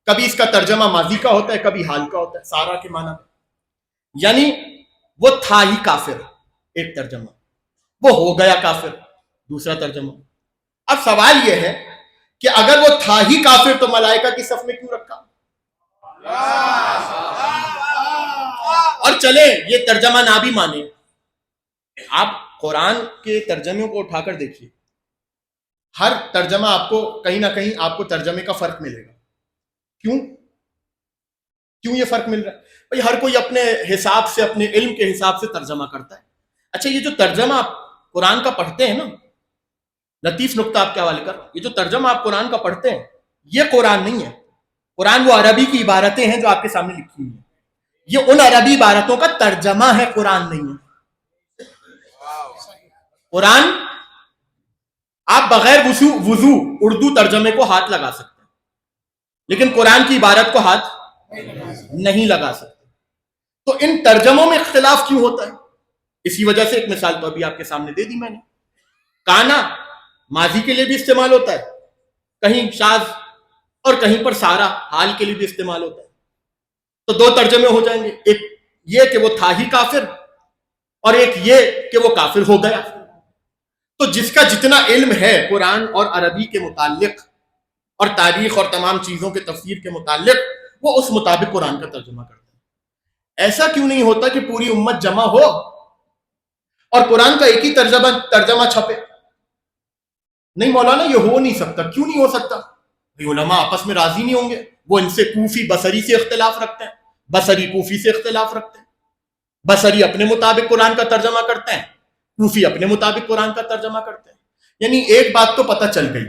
کبھی اس کا ترجمہ ماضی کا ہوتا ہے، کبھی حال کا ہوتا ہے، سارا کے معنی میں. یعنی وہ تھا ہی کافر، ایک ترجمہ. وہ ہو گیا کافر، دوسرا ترجمہ. اب سوال یہ ہے کہ اگر وہ تھا ہی کافر تو ملائکہ کی صف میں کیوں رکھا؟ اور چلے یہ ترجمہ نہ بھی مانے، آپ قرآن کے ترجموں کو اٹھا کر دیکھیے، ہر ترجمہ آپ کو کہیں نہ کہیں آپ کو ترجمے کا فرق ملے گا. کیوں یہ فرق مل رہا ہے؟ بھائی ہر کوئی اپنے حساب سے، اپنے علم کے حساب سے ترجمہ کرتا ہے. اچھا یہ جو ترجمہ آپ قرآن کا پڑھتے ہیں نا، لطیف نقطہ آپ کے حوالے کر، یہ جو ترجمہ آپ قرآن کا پڑھتے ہیں یہ قرآن نہیں ہے. قرآن وہ عربی کی عبارتیں ہیں جو آپ کے سامنے لکھی ہوئی ہیں. یہ ان عربی عبارتوں کا ترجمہ ہے، قرآن نہیں ہے. قرآن آپ بغیر وضو اردو ترجمے کو ہاتھ لگا سکتے ہیں، لیکن قرآن کی عبارت کو ہاتھ نہیں لگا سکتے. تو ان ترجموں میں اختلاف کیوں ہوتا ہے؟ اسی وجہ سے ایک مثال تو ابھی آپ کے سامنے دے دی میں نے. کانا ماضی کے لیے بھی استعمال ہوتا ہے، کہیں شاذ، اور کہیں پر سارا حال کے لیے بھی استعمال ہوتا ہے. تو دو ترجمے ہو جائیں گے، ایک یہ کہ وہ تھا ہی کافر، اور ایک یہ کہ وہ کافر ہو گیا. تو جس کا جتنا علم ہے قرآن اور عربی کے متعلق اور تاریخ اور تمام چیزوں کے تفسیر کے متعلق، وہ اس مطابق قرآن کا ترجمہ کرتا ہے. ایسا کیوں نہیں ہوتا کہ پوری امت جمع ہو اور قرآن کا ایک ہی ترجمہ چھپے؟ نہیں مولانا، یہ ہو نہیں سکتا. کیوں نہیں ہو سکتا؟ علماء آپس میں راضی نہیں ہوں گے. وہ ان سے کوفی بصری سے اختلاف رکھتے ہیں، بصری کوفی سے اختلاف رکھتے ہیں. بصری اپنے مطابق قرآن کا ترجمہ کرتے ہیں، کوفی اپنے مطابق قرآن کا ترجمہ کرتے ہیں. یعنی ایک بات تو پتہ چل گئی،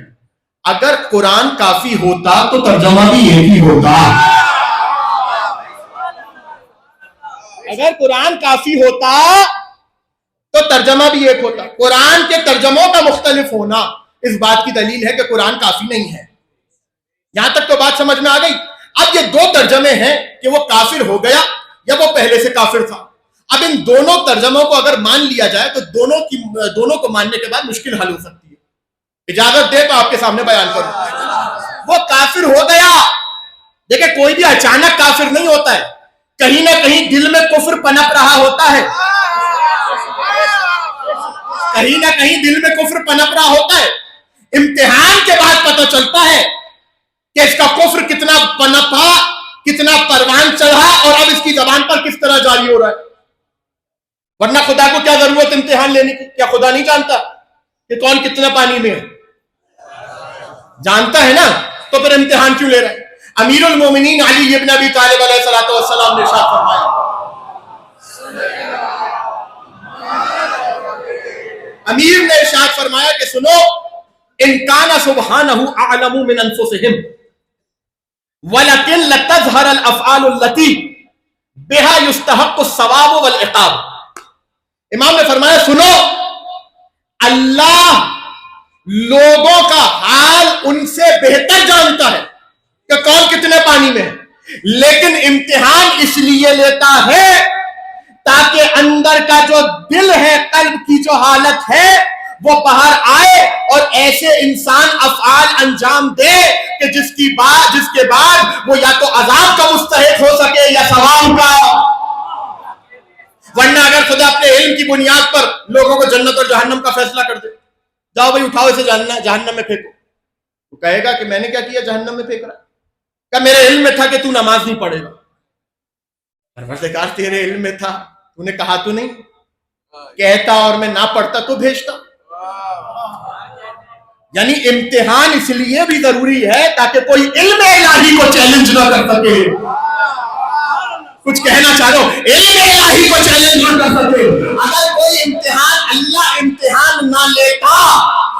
اگر قرآن کافی ہوتا تو ترجمہ بھی ایک ہی ہوتا. اگر قرآن کافی ہوتا تو ترجمہ بھی ایک ہوتا. قرآن کے ترجموں کا مختلف ہونا اس بات کی دلیل ہے کہ قرآن کافی نہیں ہے. یہاں تک تو بات سمجھ میں آ گئی. اب یہ دو ترجمے ہیں کہ وہ کافر ہو گیا یا وہ پہلے سے کافر تھا. اب ان دونوں ترجموں کو اگر مان لیا جائے تو دونوں کو ماننے کے بعد مشکل حل ہو سکتی ہے. اجازت دے تو آپ کے سامنے بیان کروں. وہ کافر ہو گیا. دیکھیں کوئی بھی اچانک کافر نہیں ہوتا ہے، کہیں نہ کہیں دل میں کفر پنپ رہا ہوتا ہے، کہیں نہ کہیں دل میں کفر پنپ رہا ہوتا ہے. امتحان کے بعد پتہ چلتا ہے کہ اس کا کفر کتنا پنپا، کتنا پروان چڑھا، اور اب اس کی زبان پر کس طرح جاری ہو رہا ہے. ورنہ خدا کو کیا ضرورت امتحان لینے کی؟ کیا خدا نہیں جانتا کہ کون کتنا پانی میں ہے؟ جانتا ہے نا، تو پھر امتحان کیوں لے رہا ہے؟ امیر المومنین علی ابن ابی طالب علیہ السلام نے ارشاد فرمایا، امیر نے ارشاد فرمایا کہ سنو، ان کان سبحانہ اعلم من انفسہم ولکن لتظہر الافعال التي بها یستحق الثواب والعقاب. امام نے فرمایا سنو، اللہ لوگوں کا حال ان سے بہتر جانتا ہے کہ کون کتنے پانی میں ہے، لیکن امتحان اس لیے لیتا ہے تاکہ اندر کا جو دل ہے، قلب کی جو حالت ہے، وہ باہر آئے اور ایسے انسان افعال انجام دے کہ جس کے بعد وہ یا تو عذاب کا مستحق ہو سکے یا ثواب کا. ورنہ اگر خدا اپنے علم کی بنیاد پر لوگوں کو جنت اور جہنم کا فیصلہ کر دے، جاؤ بھائی اٹھاؤ اسے جہنم میں پھینکو، تو کہے گا کہ میں نے کیا کیا جہنم میں پھینک رہا؟ کیا میرے علم میں تھا کہ تو نماز نہیں پڑھے گا؟ پروردگار تیرے علم میں تھا، تو نے کہا تو نہیں؟ کہتا اور میں نہ پڑھتا تو بھیجتا. یعنی امتحان اس لیے بھی ضروری ہے تاکہ کوئی علم الہی کو چیلنج نہ کر سکے. کچھ کہنا چاہ رہا ہوں، علم الہی کو چیلنج نہ کر سکے. اگر کوئی امتحان اللہ امتحان نہ لیتا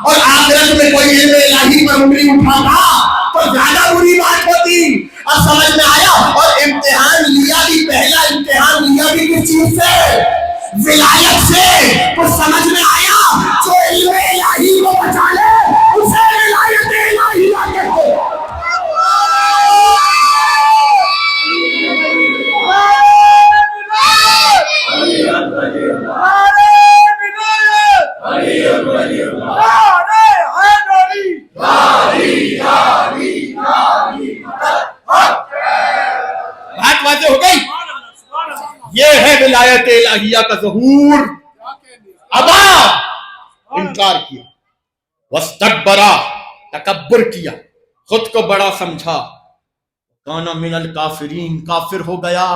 اور آخرت میں کوئی علم الہی پر انگلی اٹھاتا تو زیادہ بری بات ہوتی. اب سمجھ میں آیا؟ اور امتحان لیا بھی، پہلا امتحان لیا بھی کس چیز سے؟ ولایت سے. کچھ سمجھ میں آیا؟ جو علم الہی کو بچا لے اسے ولایت الہیہ کہتے ہیں. بات واضح ہو گئی؟ یہ ہے ولایت الہیہ کا ظہور. ابا، انکار کیا، واستکبرا، تکبر کیا، خود کو بڑا سمجھا، کان من الکافرین، کافر ہو گیا.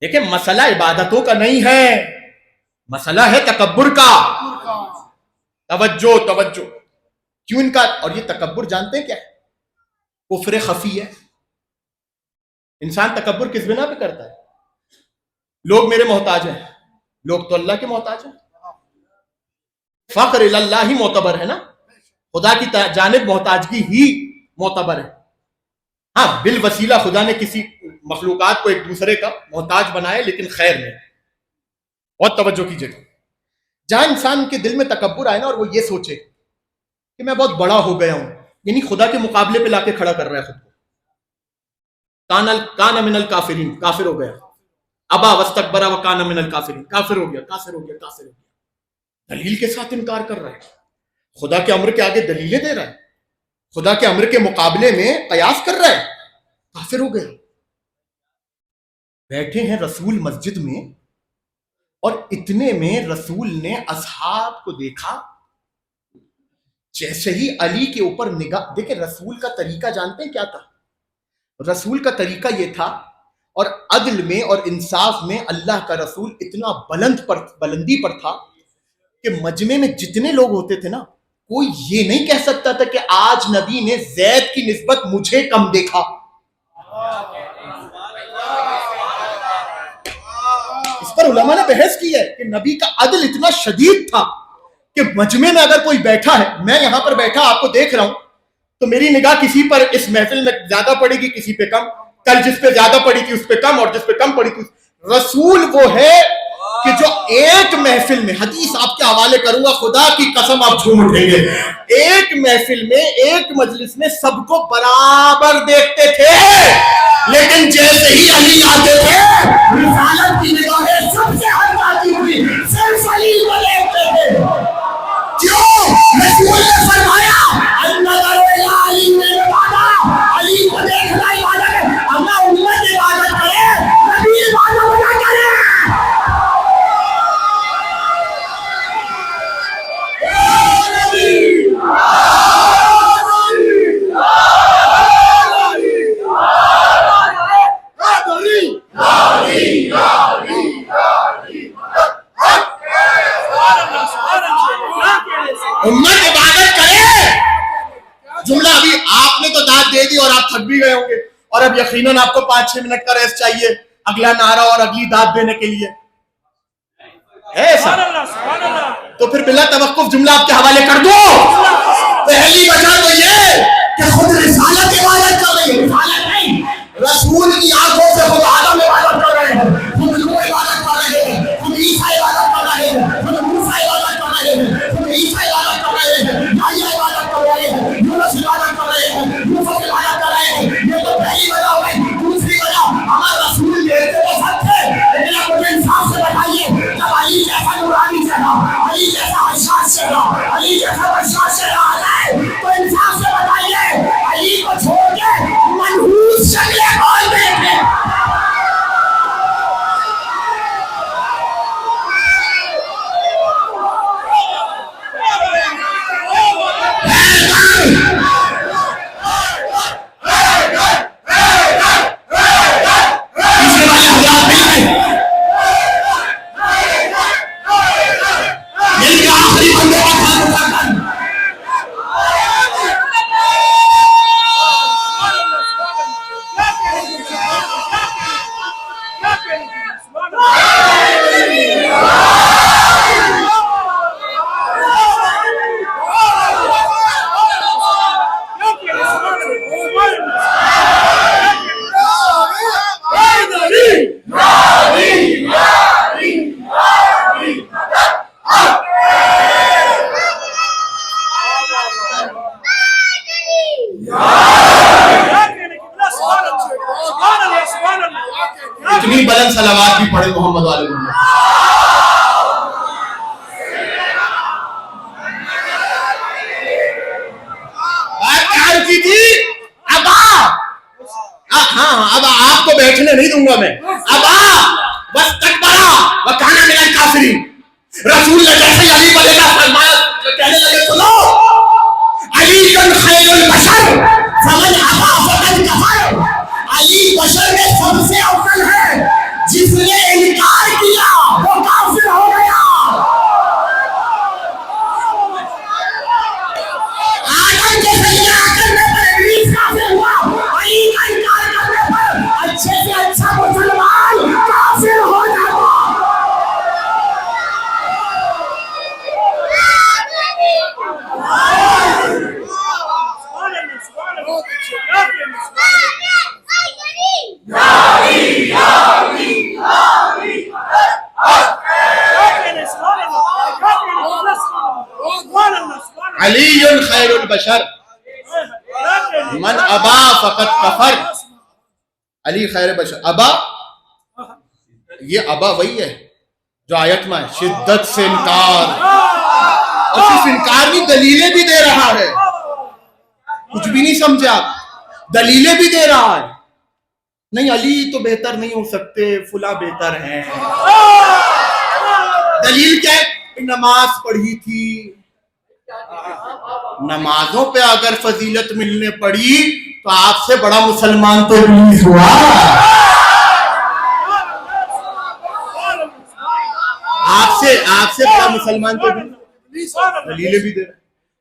دیکھیں مسئلہ عبادتوں کا نہیں ہے، مسئلہ ہے تکبر کا. توجہ توجہ. کیوں انکار؟ اور یہ تکبر جانتے ہیں کیا ہے؟ کفر خفی ہے. انسان تکبر کس بنا پہ کرتا ہے؟ لوگ میرے محتاج ہیں، لوگ تو اللہ کے محتاج ہیں. فقر اللہ ہی معتبر ہے نا، خدا کی جانب محتاجگی ہی معتبر ہے. ہاں بالوسیلہ خدا نے کسی مخلوقات کو ایک دوسرے کا محتاج بنائے، لیکن خیر میں. اور توجہ کیجیے گا، جہاں انسان کے دل میں تکبر آئے نا اور وہ یہ سوچے کہ میں بہت بڑا ہو گیا ہوں، یعنی خدا کے مقابلے پہ لا کے کھڑا کر رہا ہے خود کو، کان من الکافرین، کافر ہو گیا، ابا واستکبر وکان من الکافرین، کافر ہو گیا، کافر ہو گیا، کافر ہو گیا، دلیل کے ساتھ انکار کر رہا ہے، خدا کے امر کے آگے دلیلیں دے رہا ہے، خدا کے امر کے مقابلے میں قیاس کر رہا ہے، کافر ہو گیا۔ بیٹھے ہیں رسول مسجد میں اور اتنے میں رسول نے اصحاب کو دیکھا، جیسے ہی علی کے اوپر نگاہ، دیکھیں رسول کا طریقہ جانتے ہیں کیا تھا؟ رسول کا طریقہ یہ تھا، اور عدل میں اور انصاف میں اللہ کا رسول اتنا بلندی پر تھا کہ مجمع میں جتنے لوگ ہوتے تھے نا، کوئی یہ نہیں کہہ سکتا تھا کہ آج نبی نے زید کی نسبت مجھے کم دیکھا۔ اس پر علماء نے بحث کی ہے کہ نبی کا عدل اتنا شدید تھا کہ مجمع میں اگر کوئی بیٹھا ہے، میں یہاں پر بیٹھا آپ کو دیکھ رہا ہوں، تو میری نگاہ کسی پر اس محفل میں زیادہ پڑے گی، کسی پہ کم، کل جس پہ زیادہ پڑی تھی اس پہ کم، اور جس پہ کم پڑی تھی۔ رسول وہ ہے کہ جو ایک محفل میں، حدیث آپ کے حوالے کروں گا، خدا کی قسم آپ جھوم اٹھیں گے، ایک محفل میں، ایک مجلس میں سب کو برابر دیکھتے تھے، لیکن جیسے ہی علی آتے تھے رسالت کی نگاہیں سب سے ہٹ جاتی ہوئی صرف علی کو دیکھتے تھے۔ کیوں؟ رسول نے فرمایا علی نے عبادت، علی کو دیکھنا عبادت ہے، اللہ امت عبادت کرے، نبی عبادت نہ کرے۔ امت عبادت کرے۔ جملہ ابھی آپ نے تو داد دے دی اور آپ تھک بھی گئے ہوں گے، اور اب یقیناً آپ کو 5-6 منٹ کا ریسٹ چاہیے اگلا نعرہ اور اگلی داد دینے کے لیے، ہے ایسا؟ تو پھر بلا توقف جملہ آپ کے حوالے کر دو۔ پہلی وجہ تو یہ کہ خود رسالت عبادت کر رہی ہے، رسالت نہیں، رسول کی آنکھوں سے خود آدم عبادت کر رہے ہیں، خود نوح عبادت کر رہے ہیں، خود عیسیٰ عبادت کر رہے ہیں، خود موسیٰ عبادت کر رہے ہیں، خود عیسیٰ عبادت کر رہے ہیں، یحییٰ عبادت کر رہے ہیں، یونس عبادت کر رہے ہیں، یوسف عبادت کر رہے ہیں۔ یہ تو پہلی وجہ ہو گئی۔ دوسری وجہ، ہمارا رسول دیکھتے تو سب تھے، لیکن آپ مجھے انصاف سے بتائیے، جب علی جیسا نورانی چہرہ، علی جیسا حساس چہرہ، علی جیسا بشاش چہرہ آ جائے تو انصاف سے بتائیے علی کو چھوڑ کے منحوس شکلیں کون دیکھے؟ اتنی بلند صلوات بھی پڑھے محمد والے محمد۔ بات کی تھی اب آپ کو بیٹھنے نہیں دوں گا میں، وکان من الکافرین۔ رسول نے جیسے علی کو دیکھا فرمایا، کہنے لگے سنو، علی خیر البشر فمن ابا فقد کفر۔ علی بشر میں سب سے افضل ہے، جس نے انکار کیا وہ کافر ہو گیا۔ آدم کے سجدہ کرنے پر ابلیس کافر ہوا، علی کا انکار کرنے پر اچھے سے اچھا مسلمان کافر ہو جاتا۔ علی خیر البشر من ابا فقط کفر. علی خیر بشر. ابا، یہ ابا وہی ہے جو آیت میں شدت سے انکار، اور صرف انکار نہیں، دلیلیں بھی دے رہا ہے. کچھ بھی نہیں سمجھے آپ، دلیلیں بھی دے رہا ہے. نہیں علی تو بہتر نہیں ہو سکتے، فلاں بہتر ہیں. دلیل کیا ہے؟ نماز پڑھی تھی. نمازوں پہ اگر فضیلت ملنے پڑی تو آپ سے بڑا مسلمان تو ابلیس ہوا. آپ سے بڑا مسلمان تو دلیلیں بھی دے رہے.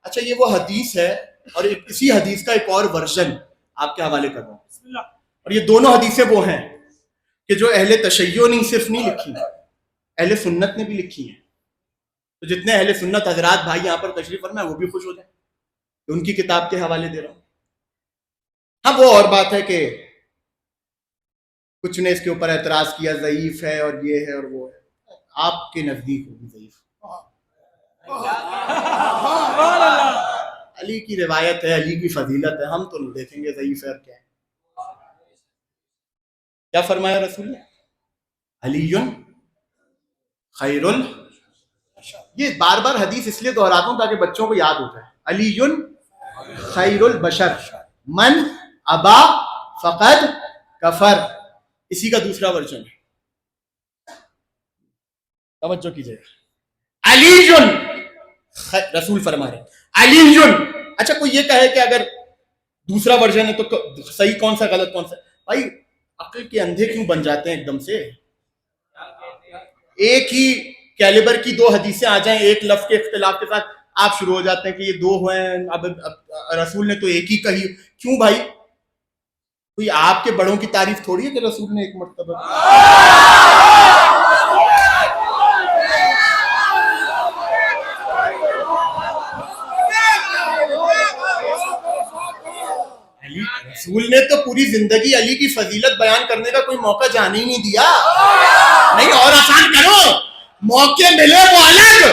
اچھا یہ وہ حدیث ہے، اور اسی حدیث کا ایک اور ورژن آپ کے حوالے کر رہا ہوں. اور یہ دونوں حدیثیں وہ ہیں کہ جو اہل تشیع نے صرف نہیں لکھی، اہل سنت نے بھی لکھی ہیں. تو جتنے اہل سنت حضرات بھائی یہاں پر تشریف فرمائے وہ بھی خوش ہو جائیں کہ ان کی کتاب کے حوالے دے رہا ہوں. ہاں وہ اور بات ہے کہ کچھ نے اس کے اوپر اعتراض کیا ضعیف ہے اور یہ ہے اور وہ ہے. آپ کے نزدیک ہوگی ضعیف. علی کی روایت ہے، علی کی فضیلت ہے، ہم تو نہیں دیکھیں گے ضعیف ہے اور کیا ہے. کیا فرمایا رسول نے؟ علی خیر ال، یہ بار بار حدیث اس لیے دہراتا ہوں تاکہ بچوں کو یاد ہو جائے. علی خیر البشر من ابا فقد کفر. اسی کا دوسرا ورژن ہے، توجہ کیجیے. علی رسول فرما رہے علی. اچھا کوئی یہ کہے کہ اگر دوسرا ورژن ہے تو صحیح کون سا غلط کون سا؟ بھائی عقل کے اندھے کیوں بن جاتے ہیں ایک دم سے؟ ایک ہی کیلیبر کی دو حدیثیں آ جائیں ایک لفظ کے اختلاف کے ساتھ، آپ شروع ہو جاتے ہیں کہ یہ دو ہیں، اب رسول نے تو ایک ہی کہی. کیوں بھائی؟ کوئی آپ کے بڑوں کی تعریف تھوڑی ہے کہ رسول نے ایک مرتبہ. رسول نے تو پوری زندگی علی کی فضیلت بیان کرنے کا کوئی موقع جانے ہی نہیں دیا. نہیں اور آسان کرو، موقع ملے وہ الگ،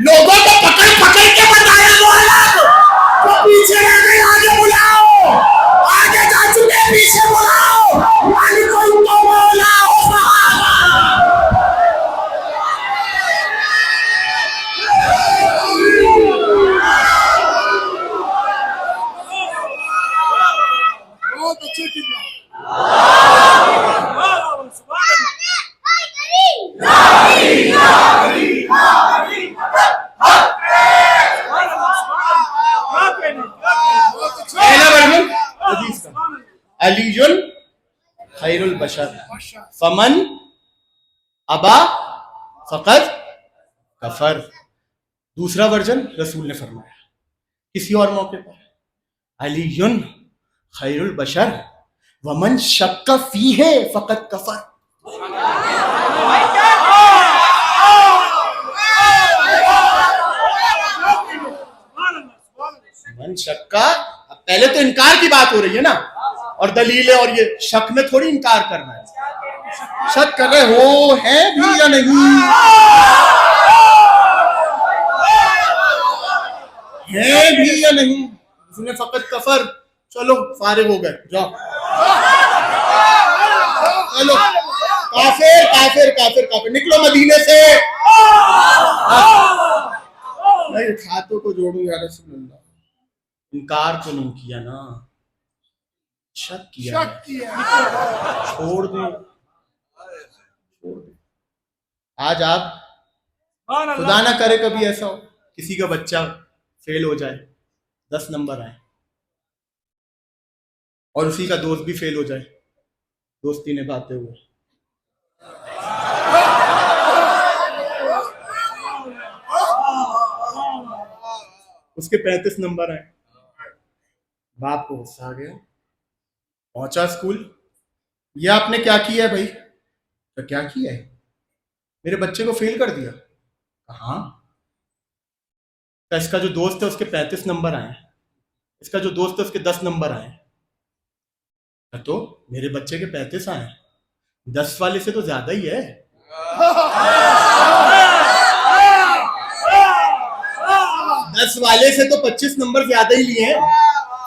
لوگوں کو پکڑ پکڑ کے بتایا وہ الگ. تو پیچھے رہ گئے آگے بلاؤ، آگے جا چکے پیچھے بلاؤ. علی کو ان کو مولا ہو بہت اچھے کی علی خیر البشر فمن ابا فقد کفر. دوسرا ورژن رسول نے فرمایا کسی اور موقع پر علی خیر البشر ومن شک فیہ فقد کفر. من شکا، پہلے تو انکار کی بات ہو رہی ہے نا، اور دلیل ہے، اور یہ شک میں تھوڑی انکار کرنا ہے. شک کر رہے ہو ہے بھی یا نہیں، ہے بھی یا نہیں. اس نے فقط کفر. چلو فارغ ہو گئے، جاؤ. چلو کافر کافر کافر کافر، نکلو مدینے سے. نہیں ہاتھوں کو جوڑوں یا رسول اللہ، انکار تو نہیں کیا نا، شک کیا. چھوڑ دیں. آج آپ خدا نہ کرے کبھی ایسا ہو کسی کا بچہ فیل ہو جائے، 10 نمبر آئے، اور اسی کا دوست بھی فیل ہو جائے دوستی نبھاتے ہوئے. اس کے 35 نمبر آئے. باپ کو غصہ آ گیا، پہنچا اسکول. یہ آپ نے کیا کیا ہے بھائی؟ تو کیا کیا ہے؟ میرے بچے کو فیل کر دیا. کہاں؟ اس کا جو دوست ہے اس کے 35 نمبر آئے، اس کا جو دوست ہے اس کے 10 نمبر آئے. تو میرے بچے کے 35 آئے، 10 والے سے تو زیادہ ہی ہے. 10 والے سے تو 25 نمبر زیادہ ہی لیے ہیں.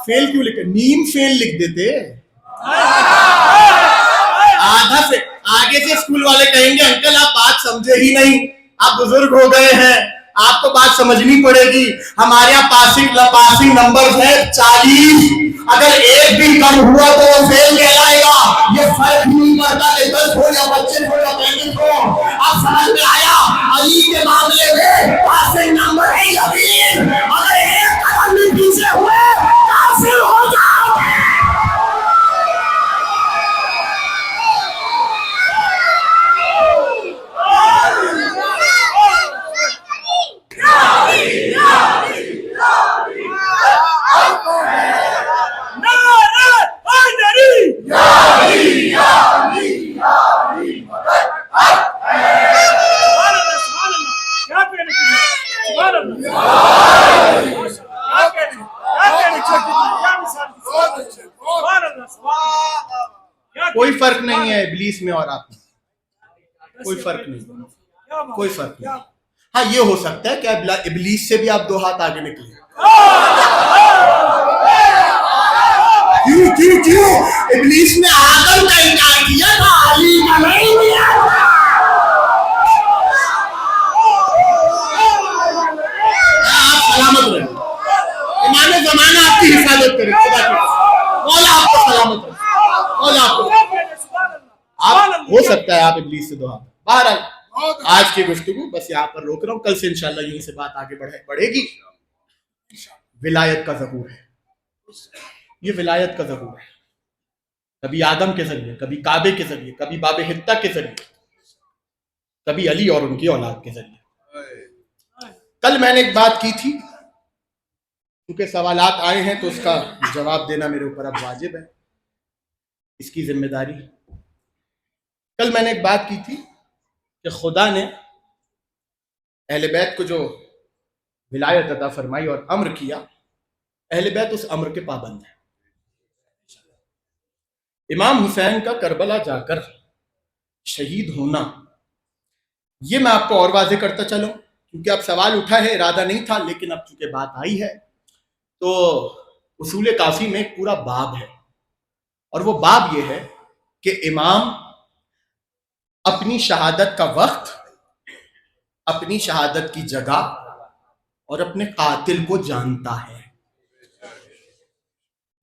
فیل کیوں لکھے؟ نیم فیل لکھ دیتے. آدھا سے آگے سے اسکول والے کہیں گے انکل آپ بات سمجھے ہی نہیں, آپ بزرگ ہو گئے ہیں, آپ کو بات سمجھنی پڑے گی. ہمارے یہاں پاسنگ نمبر ہے 40. اگر ایک بھی کم ہوا تو وہ فیل کہلائے گا. یہ فرق نہیں کرتا کہ 10 ہو یا 25 ہو یا 35 ہو. اب سمجھ میں آیا علی کے معاملے میں پاسنگ نمبر ہے یقین. اگر ایک قدم بھی پیچھے ہوئے کافر ہو جاؤ گے. کوئی فرق نہیں ہے ابلیس میں اور آپ میں, کوئی فرق نہیں, کوئی فرق نہیں. ہاں یہ ہو سکتا ہے کہ ابلیس سے بھی آپ 2 ہاتھ آگے نکلے. کیوں ابلیس نے آدم کا انکار کیا تھا, علی کا نہیں کیا تھا. آپ سلامت رہیں, امام زمانہ آپ کی حفاظت کرے, مولا آپ کو سلامت رہے, مولا آپ کو. آپ ہو سکتا ہے آپ ابلیس سے 2 ہاتھ. بہرحال آج کی گفتگو بس یہاں پر روک رہا ہوں, کل سے انشاءاللہ یہیں سے بات آگے بڑھے گی. ولایت کا ظہور ہے, یہ ولایت کا ظہور ہے. کبھی آدم کے ذریعے, کبھی کعبے کے ذریعے, کبھی باب حتہ کے ذریعے, کبھی علی اور ان کی اولاد کے ذریعے. کل میں نے ایک بات کی تھی, کیونکہ سوالات آئے ہیں تو اس کا جواب دینا میرے اوپر اب واجب ہے, اس کی ذمہ داری. کل میں نے ایک بات کی تھی کہ خدا نے اہل بیت کو جو ولایت عطا فرمائی اور امر کیا, اہل بیت اس امر کے پابند ہیں. امام حسین کا کربلا جا کر شہید ہونا, یہ میں آپ کو اور واضح کرتا چلوں, کیونکہ اب سوال اٹھا ہے, ارادہ نہیں تھا, لیکن اب چونکہ بات آئی ہے تو اصول کافی میں ایک پورا باب ہے, اور وہ باب یہ ہے کہ امام اپنی شہادت کا وقت, اپنی شہادت کی جگہ اور اپنے قاتل کو جانتا ہے.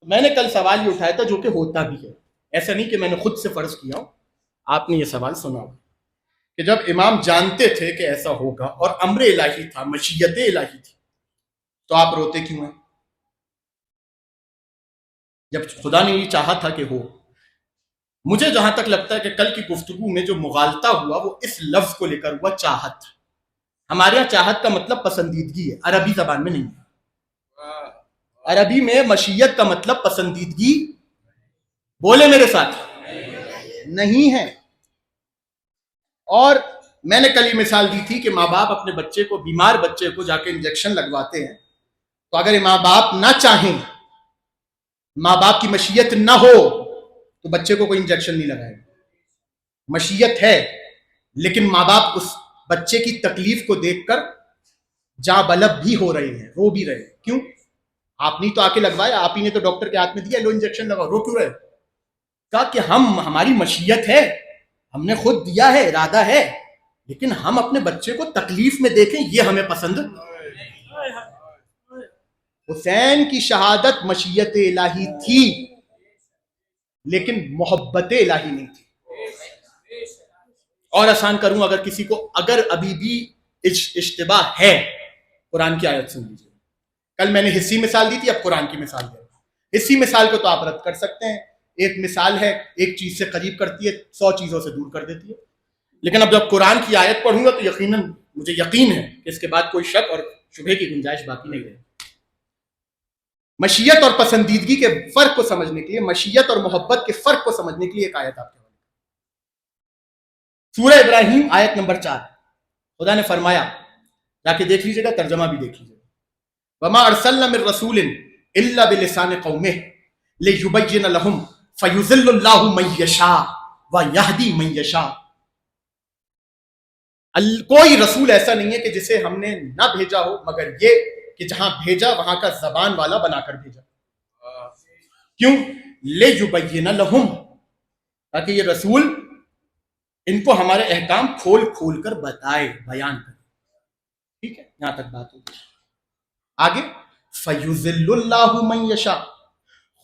میں نے کل سوال یہ اٹھایا تھا جو کہ ہوتا بھی ہے, ایسا نہیں کہ میں نے خود سے فرض کیا ہوں, آپ نے یہ سوال سنا ہو کہ جب امام جانتے تھے کہ ایسا ہوگا اور امر الہی تھا, مشیت الہی تھی, تو آپ روتے کیوں ہیں؟ جب خدا نے یہ چاہا تھا کہ ہو. مجھے جہاں تک لگتا ہے کہ کل کی گفتگو میں جو مغالطہ ہوا وہ اس لفظ کو لے کر ہوا, چاہت. ہمارے یہاں چاہت کا مطلب پسندیدگی ہے, عربی زبان میں نہیں ہے. عربی میں مشیت کا مطلب پسندیدگی, بولے میرے ساتھ, نہیں ہے. اور میں نے کل یہ مثال دی تھی کہ ماں باپ اپنے بچے کو, بیمار بچے کو جا کے انجیکشن لگواتے ہیں, تو اگر ماں باپ نہ چاہیں, ماں باپ کی مشیت نہ ہو, تو بچے کو کوئی انجیکشن نہیں لگائے. مشیت ہے, لیکن ماں باپ اس بچے کی تکلیف کو دیکھ کر جاں بلب بھی ہو رہے ہیں, رو بھی رہے ہیں. کیوں؟ آپ نے تو آ کے لگوایا, آپ ہی نے تو ڈاکٹر کے ہاتھ میں دیا, لو انجیکشن لگاؤ, رو کیوں رہے؟ کہا کہ ہماری مشیت ہے, ہم نے خود دیا ہے, ارادہ ہے, لیکن ہم اپنے بچے کو تکلیف میں دیکھیں یہ ہمیں پسند. حسین کی شہادت مشیت الہی تھی, لیکن محبت الہی نہیں تھی. اور آسان کروں, اگر کسی کو اگر ابھی بھی اشتباہ ہے, قرآن کی آیت سن لیجیے. کل میں نے حصی مثال دی تھی, اب قرآن کی مثال دے. حصی مثال کو تو آپ رد کر سکتے ہیں, ایک مثال ہے, ایک چیز سے قریب کرتی ہے, 100 چیزوں سے دور کر دیتی ہے. لیکن اب جب قرآن کی آیت پڑھوں گا تو یقیناً مجھے یقین ہے کہ اس کے بعد کوئی شک اور شبہے کی گنجائش باقی نہیں رہے. مشیت اور پسندیدگی کے فرق کو سمجھنے کے لیے, مشیت اور محبت کے فرق کو سمجھنے کے لیے ایک آیت آپ کے حوالے. سورہ ابراہیم آیت نمبر 4, خدا نے فرمایا, جا کے دیکھ لیجیے گا, ترجمہ بھی دیکھ لیجیے گا, وما ارسلنا من رسول الا بلسان قومه ليبين لهم فيذل الله من يشاء ويهدي من يشاء. کوئی رسول ایسا نہیں ہے کہ جسے ہم نے نہ بھیجا ہو مگر یہ کہ جہاں بھیجا وہاں کا زبان والا بنا کر بھیجا. کیوں؟ لِيُبَيِّنَ لَهُمْ, تاکہ یہ رسول ان کو ہمارے احکام کھول کھول کر بتائے, بیان کرے. ٹھیک ہے, یہاں تک بات ہوگی. آگے فَيُضِلُّ اللَّهُ مَن يَشَاءُ,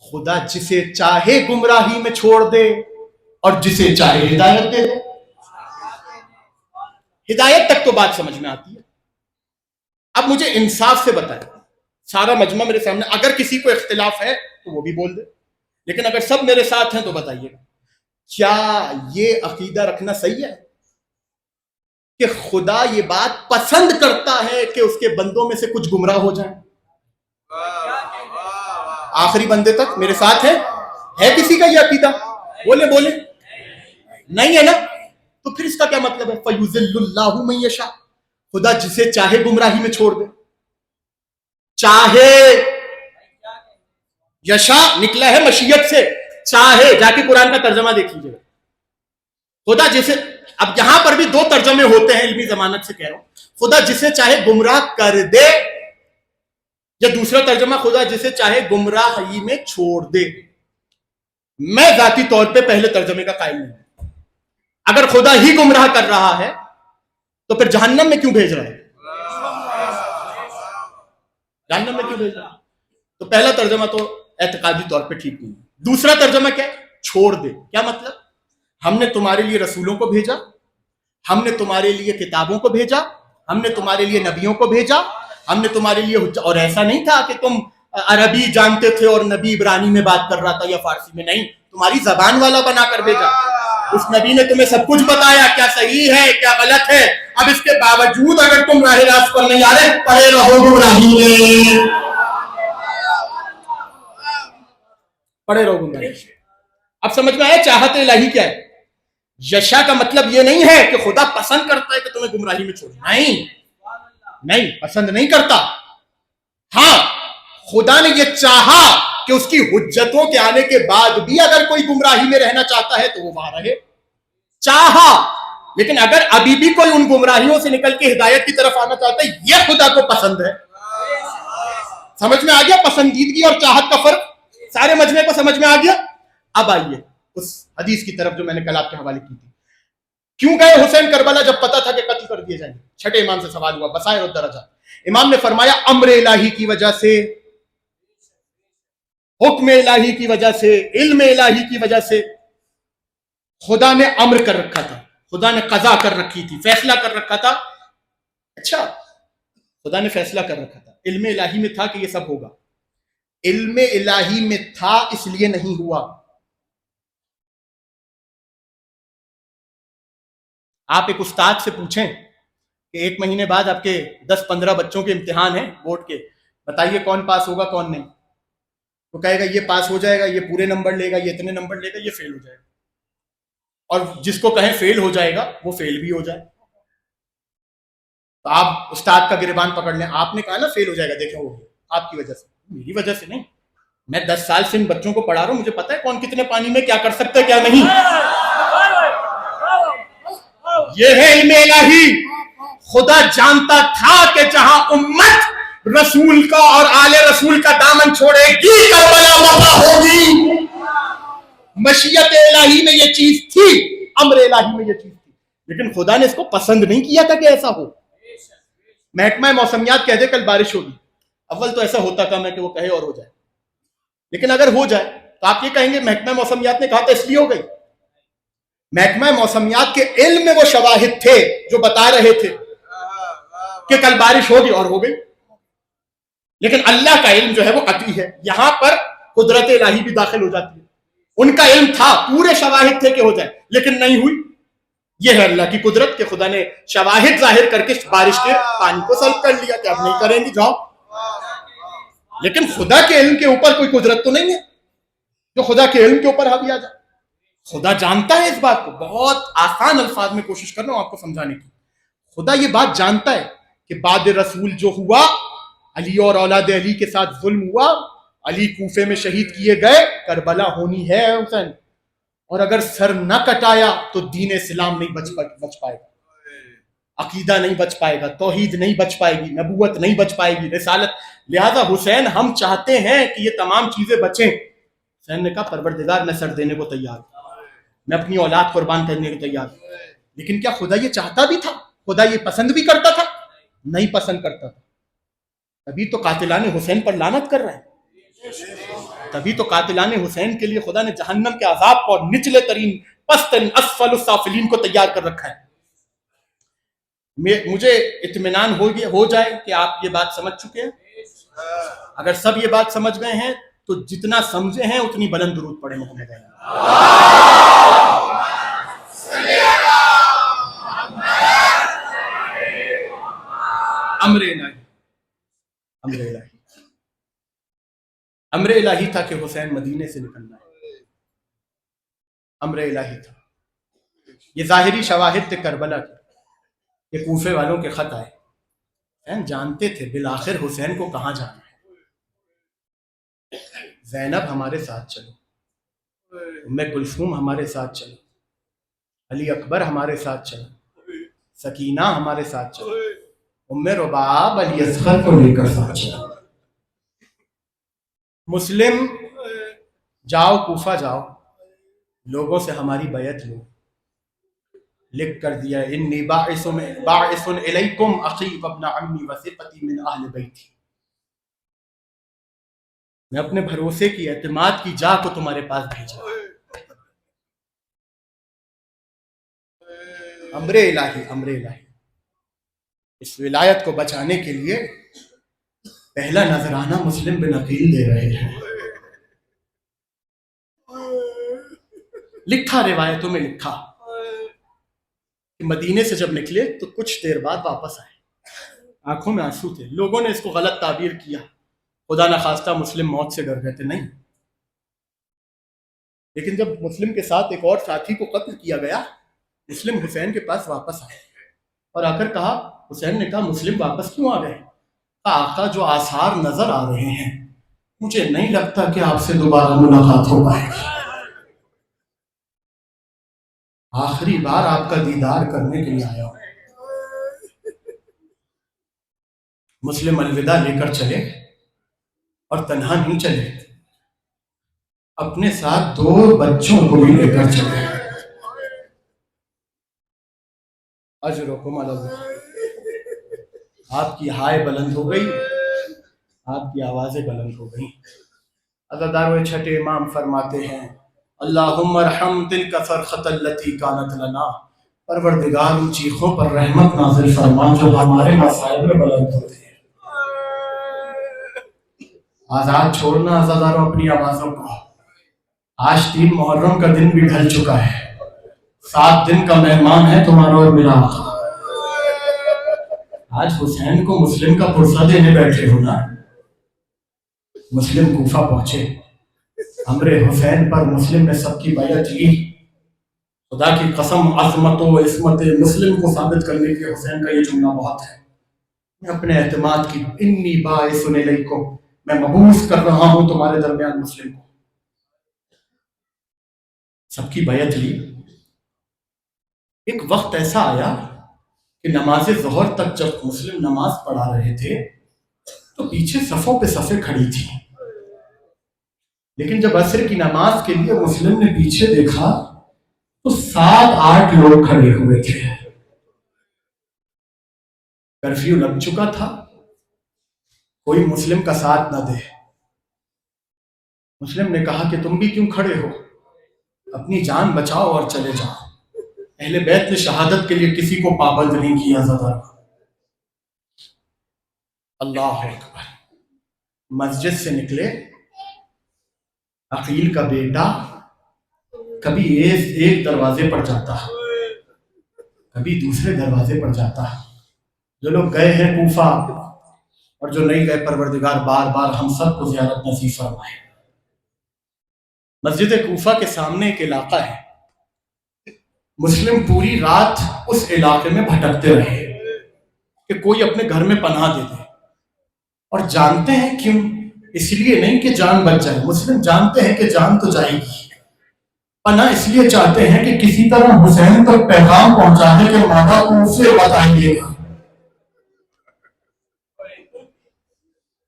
خدا جسے چاہے گمراہی میں چھوڑ دے اور جسے چاہے ہدایت دے دے. ہدایت تک تو بات سمجھ میں آتی ہے. اب مجھے انصاف سے بتائیں, سارا مجمع میرے سامنے, اگر کسی کو اختلاف ہے تو وہ بھی بول دے, لیکن اگر سب میرے ساتھ ہیں تو بتائیے گا, کیا یہ عقیدہ رکھنا صحیح ہے کہ خدا یہ بات پسند کرتا ہے کہ اس کے بندوں میں سے کچھ گمراہ ہو جائیں؟ آخری بندے تک میرے ساتھ ہے کسی کا یہ عقیدہ؟ بولے بولے, نہیں ہے نا؟ تو پھر اس کا کیا مطلب ہے؟ فَيُضِلُّ اللَّهُ مَن يَشَاءُ, خدا جسے چاہے گمراہی میں چھوڑ دے. چاہے, یشا نکلا ہے مشیت سے, چاہے, جا کے قرآن کا ترجمہ دیکھ لیجیے. خدا جسے, اب یہاں پر بھی دو ترجمے ہوتے ہیں, علمی ضمانت سے کہہ رہا ہوں. خدا جسے چاہے گمراہ کر دے, یا دوسرا ترجمہ خدا جسے چاہے گمراہی میں چھوڑ دے. میں ذاتی طور پہ پہلے ترجمے کا قائل نہیں. اگر خدا ہی گمراہ کر رہا ہے تو پھر جہنم میں کیوں بھیج رہا ہے؟ جہنم میں کیوں بھیج رہا ہے؟ تو پہلا ترجمہ تو اعتقادی طور پہ ٹھیک نہیں. دوسرا ترجمہ کیا ہے؟ چھوڑ دے. کیا مطلب؟ ہم نے تمہارے لیے رسولوں کو بھیجا, ہم نے تمہارے لیے کتابوں کو بھیجا, ہم نے تمہارے لیے نبیوں کو بھیجا, ہم نے تمہارے لیے اور ایسا نہیں تھا کہ تم عربی جانتے تھے اور نبی عبرانی میں بات کر رہا تھا یا فارسی میں, نہیں, تمہاری زبان والا بنا کر بھیجا. اس نبی نے تمہیں سب کچھ بتایا, کیا صحیح ہے کیا غلط ہے. اب اس کے باوجود اگر تم راہ راست پر نہیں آ رہے, پڑے رہو گمراہی میں, پڑے رہو گمراہی. اب سمجھ میں آیا چاہت الہی کیا ہے؟ یشا کا مطلب یہ نہیں ہے کہ خدا پسند کرتا ہے کہ تمہیں گمراہی میں چھوڑے, نہیں, پسند نہیں کرتا. ہاں, خدا نے یہ چاہا کہ اس کی حجتوں کے آنے کے بعد بھی اگر کوئی گمراہی میں رہنا چاہتا ہے تو وہ وہاں رہے, چاہا. لیکن اگر ابھی بھی کوئی ان گمراہیوں سے نکل کے ہدایت کی طرف آنا چاہتا ہے, یہ خدا کو پسند ہے. سمجھ میں آ گیا پسندیدگی اور چاہت کا فرق؟ سارے مجمع کو سمجھ میں آ گیا. اب آئیے اس حدیث کی طرف جو میں نے کل آپ کے حوالے کی تھی. کیوں گئے حسین کربلا جب پتا تھا کہ قتل کر دیے جائیں گے؟ چھٹے امام سے سوال ہوا, بصائر و درجات. امام نے فرمایا امر الہی کی وجہ سے, حکم الہی کی وجہ سے, علم الہی کی وجہ سے خدا نے امر کر رکھا تھا, خدا نے قضا کر رکھی تھی, فیصلہ کر رکھا تھا. اچھا, خدا نے فیصلہ کر رکھا تھا, علم الہی میں تھا کہ یہ سب ہوگا. علم الہی میں تھا اس لیے نہیں ہوا. آپ ایک استاد سے پوچھیں کہ 1 مہینے بعد آپ کے 10-15 بچوں کے امتحان ہیں بورڈ کے, بتائیے کون پاس ہوگا کون نہیں. وہ کہے گا یہ پاس ہو جائے گا, یہ پورے نمبر لے گا, یہ اتنے نمبر لے گا, یہ فیل ہو جائے گا. اور جس کو کہیں فیل ہو جائے گا وہ فیل بھی ہو جائے. تو آپ استاد کا گریبان پکڑ لیں, آپ نے کہا نا فیل ہو جائے گا, دیکھیں وہ آپ کی وجہ سے, میری وجہ سے نہیں. میں 10 سال سے ان بچوں کو پڑھا رہا ہوں, مجھے پتا ہے کون کتنے پانی میں کیا کر سکتا ہے کیا نہیں. یہ ہے علم الہی. خدا جانتا تھا کہ جہاں امت رسول کا اور آل رسول کا دامن چھوڑے گی کربلا وبا ہوگی. مشیت الہی میں یہ چیز تھی, امر الہی میں یہ چیز تھی, لیکن خدا نے اس کو پسند نہیں کیا تھا کہ ایسا ہو. محکمہ موسمیات کہہ دے کل بارش ہوگی, اول تو ایسا ہوتا تھا میں کہ وہ کہے اور ہو جائے, لیکن اگر ہو جائے تو آپ یہ کہیں گے محکمہ موسمیات نے کہا تھا اس لیے ہو گئی. محکمہ موسمیات کے علم میں وہ شواہد تھے جو بتا رہے تھے کہ کل بارش ہوگی اور ہو گئی. لیکن اللہ کا علم جو ہے وہ قطعی ہے. یہاں پر قدرت الہی بھی داخل ہو جاتی ہے. ان کا علم تھا, پورے شواہد تھے کہ ہو جائے, لیکن نہیں ہوئی. یہ ہے اللہ کی قدرت کہ خدا نے شواہد ظاہر کر کے بارش کے پانی کو سلب کر لیا کہ اب نہیں کریں گے, جاؤ. لیکن خدا کے علم کے اوپر کوئی قدرت تو نہیں ہے جو خدا کے علم کے اوپر حاوی آ جائے. خدا جانتا ہے اس بات کو. بہت آسان الفاظ میں کوشش کر رہا ہوں آپ کو سمجھانے کی. خدا یہ بات جانتا ہے کہ بعد رسول جو ہوا, علی اور اولاد علی کے ساتھ ظلم ہوا, علی کوفے میں شہید کیے گئے, کربلا ہونی ہے حسین, اور اگر سر نہ کٹایا تو دین اسلام نہیں بچ پائے گا. عقیدہ نہیں بچ پائے گا، توحید نہیں بچ پائے گی، نبوت نہیں بچ پائے گی، رسالت. لہذا حسین ہم چاہتے ہیں کہ یہ تمام چیزیں بچیں. حسین نے کہا پروردگار میں سر دینے کو تیار ہوں، میں اپنی اولاد قربان کرنے کو تیار ہوں. لیکن کیا خدا یہ چاہتا بھی تھا؟ خدا یہ پسند بھی کرتا تھا؟ نہیں پسند کرتا تھا. تبھی تو قاتلان حسین پر لعنت کر رہے ہیں. تبھی تو قاتلان حسین کے لیے خدا نے جہنم کے عذاب کو اور نچلے ترین پست ترین اسفل السافلین کو تیار کر رکھا ہے. مجھے اطمینان ہو جائے کہ آپ یہ بات سمجھ چکے ہیں. اگر سب یہ بات سمجھ گئے ہیں تو جتنا سمجھے ہیں اتنی بلند درود پڑھیں محمد علیہ. امر الہی، امر الہی، امر الہی تھا کہ حسین مدینے سے نکلنا ہے. امر الہی تھا. یہ ظاہری شواہد تھے کربلا کے کہ کوفے والوں کے خط آئے. حسین جانتے تھے بالآخر حسین کو کہاں جانا ہے. زینب ہمارے ساتھ چلو، ام کلثوم ہمارے ساتھ چلو، علی اکبر ہمارے ساتھ چلو، سکینہ ہمارے ساتھ چلو، ام رباب علی اصغر کو لے کر ساتھ چلو. مسلم جاؤ کوفہ جاؤ، لوگوں سے ہماری بیعت لو. لکھ کر دیا انی باعث الیکم اخی وابن عمی وثقتی من اہل بیتی. میں اپنے بھروسے کی، اعتماد کی جا کو تمہارے پاس بھیجا. امر الہی، امر الہی. اس ولایت کو بچانے کے لیے پہلا نذرانہ مسلم بن عقیل دے رہے ہیں. لکھا، روایتوں میں لکھا کہ مدینے سے جب نکلے تو کچھ دیر بعد واپس آئے. آنکھوں میں آنسو تھے. لوگوں نے اس کو غلط تعبیر کیا، خدا نخواستہ مسلم موت سے ڈر گئے تھے. نہیں، لیکن جب مسلم کے ساتھ ایک اور ساتھی کو قتل کیا گیا، مسلم حسین کے پاس واپس آئے اور آ کر کہا، حسین نے کہا مسلم واپس کیوں آ گئے؟ کہا آقا جو آثار نظر آ رہے ہیں مجھے نہیں لگتا کہ آپ سے دوبارہ ملاقات ہو پائے گی. آخری بار آپ کا دیدار کرنے کے لیے آیا ہوں. مسلم الوداع لے کر چلے اور تنہا نہیں چلے، اپنے ساتھ 2 بچوں کو بھی لے کر چلے. اجرکم علی اللہ. آپ کی ہائے بلند ہو گئی، آپ کی آوازیں بلند ہو گئی. عزادارو چھٹے امام فرماتے ہیں اللہم ارحم تلک فرخۃ التی کانت لنا. پروردگار ان چیخوں پر رحمت نازل فرما جو ہمارے مسائل میں بلند ہوتے ہیں. آزاد چھوڑنا عزادارو اپنی آوازوں کو. آج 3 محرم کا دن بھی ڈھل چکا ہے. 7 دن کا مہمان ہے تمہارا اور میرا آقا. آج حسین کو مسلم کا پرسہ دینے بیٹھے ہو نا. مسلم کوفہ پہنچے، امر حسین پر مسلم نے سب کی بیعت لی. خدا کی قسم عظمت و عصمت مسلم کو ثابت کرنے کے حسین کا یہ جملہ بہت ہے. میں اپنے اعتماد کی انی باعث الیکم، میں مبعوث کر رہا ہوں تمہارے درمیان مسلم کو. سب کی بیعت لی. ایک وقت ایسا آیا کہ نماز ظہر تک جب مسلم نماز پڑھا رہے تھے تو پیچھے صفوں پہ صفیں کھڑی تھی، لیکن جب عصر کی نماز کے لیے مسلم نے پیچھے دیکھا تو 7-8 لوگ کھڑے ہوئے تھے. کرفیو لگ چکا تھا، کوئی مسلم کا ساتھ نہ دے. مسلم نے کہا کہ تم بھی کیوں کھڑے ہو، اپنی جان بچاؤ اور چلے جاؤ. اہل بیت نے شہادت کے لیے کسی کو پابند نہیں کیا. زیادہ اللہ اکبر. مسجد سے نکلے، عقیل کا بیٹا کبھی ایک دروازے پر جاتا، کبھی دوسرے دروازے پر جاتا. جو لوگ گئے ہیں کوفہ اور جو نہیں گئے، پروردگار بار بار ہم سب کو زیارت نصیب فرمائے. مسجد کوفہ کے سامنے ایک علاقہ ہے. مسلم پوری رات اس علاقے میں بھٹکتے رہے کہ کوئی اپنے گھر میں پناہ دے دے. اور جانتے ہیں کیوں؟ اس لیے نہیں کہ جان بچ جائے، مسلم جانتے ہیں کہ جان تو جائے گی، پناہ اس لیے چاہتے ہیں کہ کسی طرح حسین تک پیغام پہنچا دے کہ مادا اسے بتائیے گا.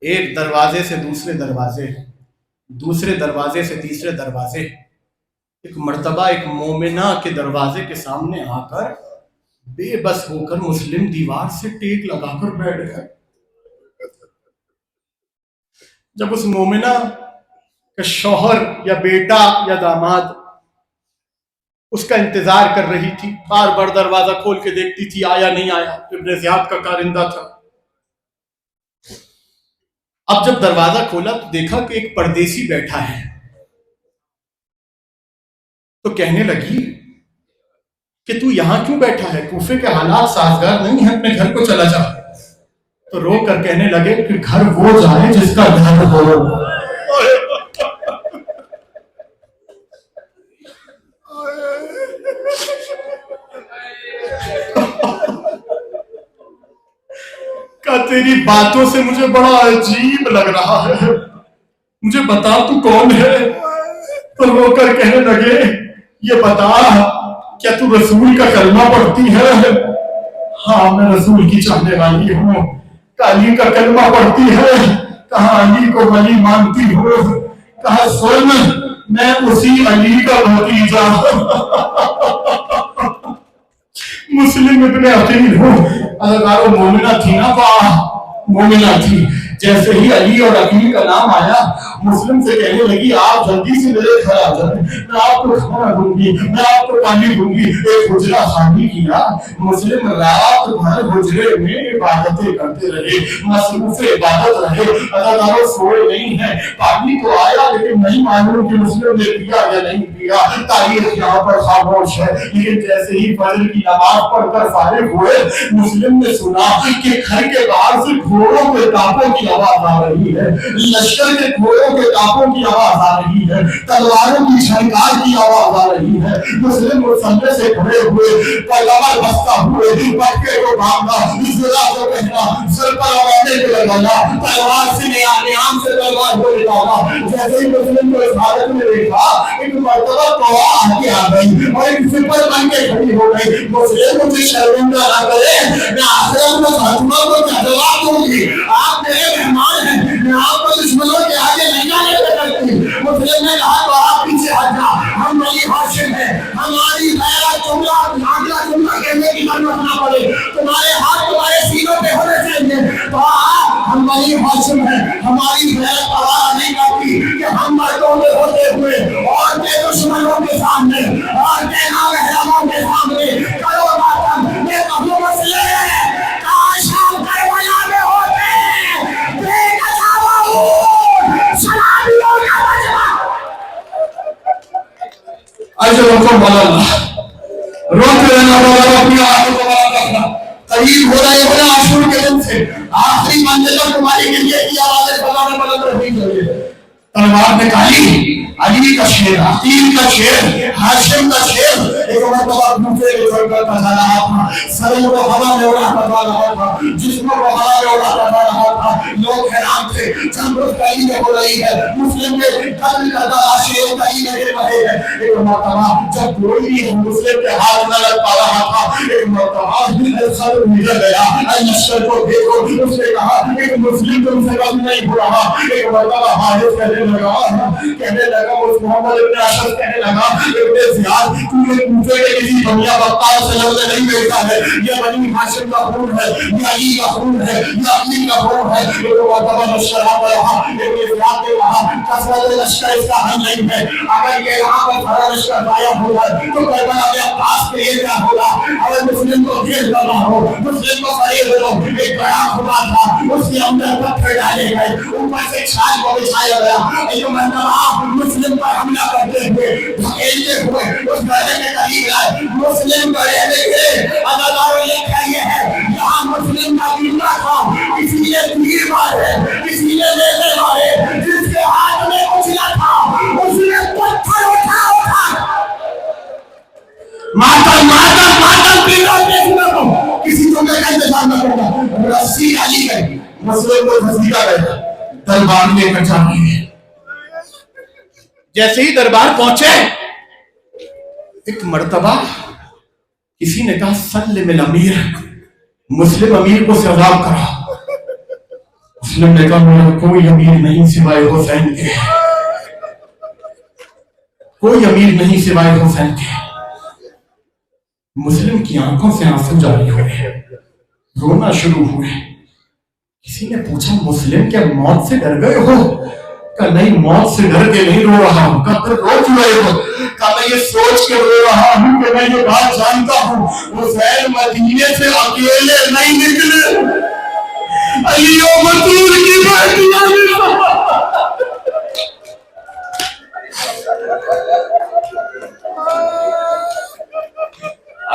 ایک دروازے سے دوسرے دروازے، دوسرے دروازے سے تیسرے دروازے، ایک مرتبہ ایک مومنہ کے دروازے کے سامنے آ کر بے بس ہو کر مسلم دیوار سے ٹیک لگا کر بیٹھ گئے. جب اس مومنہ کا شوہر یا بیٹا یا داماد اس کا انتظار کر رہی تھی، بار بار دروازہ کھول کے دیکھتی تھی آیا نہیں آیا، ابن زیاد کا کارندہ تھا. اب جب دروازہ کھولا تو دیکھا کہ ایک پردیسی بیٹھا ہے، تو کہنے لگی کہ تو یہاں کیوں بیٹھا ہے؟ کوفے کے حالات سازگار نہیں ہیں، اپنے گھر کو چلا جا. تو رو کر کہنے لگے کہ گھر وہ جائے جس کا گھر ہو. کہ تیری باتوں سے مجھے بڑا عجیب لگ رہا ہے، مجھے بتا تو کون ہے؟ تو رو کر کہنے لگے یہ بتا کیا تو رسول کا کلمہ پڑھتی ہے؟ ہاں میں رسول کی چاہنے والی ہوں. علی کا کلمہ پڑھتی ہے؟ کہاں علی کو ولی مانتی ہو؟ کہا سن میں اسی علی کا بھتیجا مسلم ابن عقیل ہوں. اگر مومنہ تھی نا، مومنہ تھی. جیسے ہی علی اور عقیل کا نام آیا، مسلم سے کہنے لگی آپ جلدی سے میرے گھر آ جائیں، میں آپ کو کھانا دوں گی، میں آپ کو پانی دوں گی. ایک حجرہ خالی کیا. مسلم رات بھر حجرے میں عبادتیں کرتے رہے، مصروف عبادت رہے. اداکاروں سوئے نہیں ہیں. پانی تو آیا لیکن نہیں معلوم کہ مسلم نے پیا یا نہیں پیا. تاریخ یہاں پر خاموش ہے. لیکن جیسے ہی فجر کی نماز پڑھ کر فارغ ہوئے، مسلم نے سنا کہ گھر کے باہر سے گھوڑوں کے ٹاپوں کی آواز آ رہی ہے، لشکر کے گھوڑوں کے ٹاپوں کی آواز آ رہی ہے، تلواروں کی جھنکار کی آواز آ رہی ہے. مسلم مسلح سے کھڑے ہوئے، کمر بستہ ہوئے، پٹکے کو باندھا، زرا کو پہنا، سر پر لگانے کو لگانا، تلوار سے نیام سے تلوار کو نکالا. جیسے ہی مسلم کو اس حالت میں دیکھا، ایک مرتبہ تو آگے آ گئی اور ایک سپر بن کے کھڑی ہو گئی. مسلم مجھے شرمندہ نہ کرے، میں آخرت میں فاطمہ کو جواب دوں گی. آپ میرے مہمان ہیں، میں آپ کو دشمنوں کے آگے نہیں آنے کرتی. مسلم نے کہا تو آپ پیچھے ہٹ جا، ہم بنی ہاشم ہیں، ہماری غیرت جملہ اگلا جملہ کہنے کی ضرورت نہ پڑے، تمہارے ہاتھ تمہارے سینوں پہ ہونے چاہیے. تو ہم بنی ہاشم ہیں، ہماری غیرت پرواہ نہیں کرتی کہ ہم مردوں میں ہوتے ہوئے اور کے دشمنوں کے سامنے اور کے نامحرموں کے سامنے کرو ماتم. یہ تو مسئلے ہیں، کاش ہم کربلا میں ہوتے، بے سلابیوں کا مجمع. اجرکم اللہ. روتے رہنا والا اپنی آنکھوں کو بڑا رکھنا. قریب ہو رہے ہونا عاشور کے دن سے آخری منزل پر تمہاری گریے کی آوازیں خدا میں بلند رہی چاہیے. تلوار نکالی، علی کا شیر، عقیل کا شیر، ہاشم کا شیر. ایک مرتبہ دوسرے کے سر پر پھنسا رہا تھا، سروں کو ہوا میں اڑاتا جا رہا تھا، جسموں کو ہوا میں اڑاتا جا رہا تھا. لوگ حیران تھے، جنگ رسائی میں ہو رہی ہے، مسلم کے قتل کا شیر کہیں نہیں رہے ہیں. ایک مرتبہ جب کوئی بھی مسلم کے ہاتھ نہ لگ پا رہا تھا، ایک مرتبہ سر نکل گیا. لشکر کو دیکھو، اس نے کہا ایک مسلم تم سے کم نہیں ہو رہا. ایک مرتبہ حارث کہنے لگا اس محمد ابن اشد کہنے لگا ابن زیاد تو نے پوچھے کہ کسی دنیا بختار سے لڑنے نہیں بیٹھا ہے، یہ بنی ہاشم کا خون ہے، یہ علی کا خون ہے، یہ علی کا خون ہے. ایک مرتبہ لشکر آتا رہا. ابن زیاد نے کہا کثرت لشکر اس کا حل نہیں ہے، اگر یہ یہاں پر سارا لشکر غائب ہو جائے تو کربلا میں عباس کے لیے کیا ہوگا؟ اگر مسلم کو گھیر کرنا ہو، مسلم کو فریب ہو. ایک بڑا خدا تھا، اس کے اندر پتھر ڈالے گئے، اوپر سے چھال کو بچھایا گیا. ایک مرتبہ مسلم پر حملہ کرتے ہوئے دھکیلتے ہوئے اس گڑھے کے قریب آئے. مسلم گڑھے دیکھے، اداکاروں یہ کہیے ہے یہاں مسلم کا بیٹا تھا، کسی نے تیر مارے، کسی نے نیزے مارے، جس کے ہاتھ میں کچھ نہ تھا اس نے پتھر اٹھا ماتم ماتم ماتم پیروں کے سنو. کسی کو میں انتظار نہ کرتا، رسی علی گئی، مسلم کو گھسیٹا گیا، دربار لے کر جا رہے ہیں. جیسے ہی دربار پہنچے ایک مرتبہ کسی نے کہا سلم الامیر، مسلم امیر کو سلام کرا. مسلم نے کہا میرا کوئی امیر نہیں سوائے حسین کے، کوئی امیر نہیں سوائے حسین کے. مسلم کی آنکھوں سے آنسو جاری ہوئے، رونا شروع ہوئے. کسی نے پوچھا مسلم کیا موت سے ڈر گئے ہو؟ کہا نہیں، موت سے ڈر کے نہیں رو رہا ہوں. کہا پھر رو کیوں رہے ہو؟ کہا میں یہ سوچ کے رو رہا ہوں کہ میں یہ بات جانتا ہوں حسین مدینے سے اکیلے نہیں نکلے، علی و بطول کی بیٹیاں بھی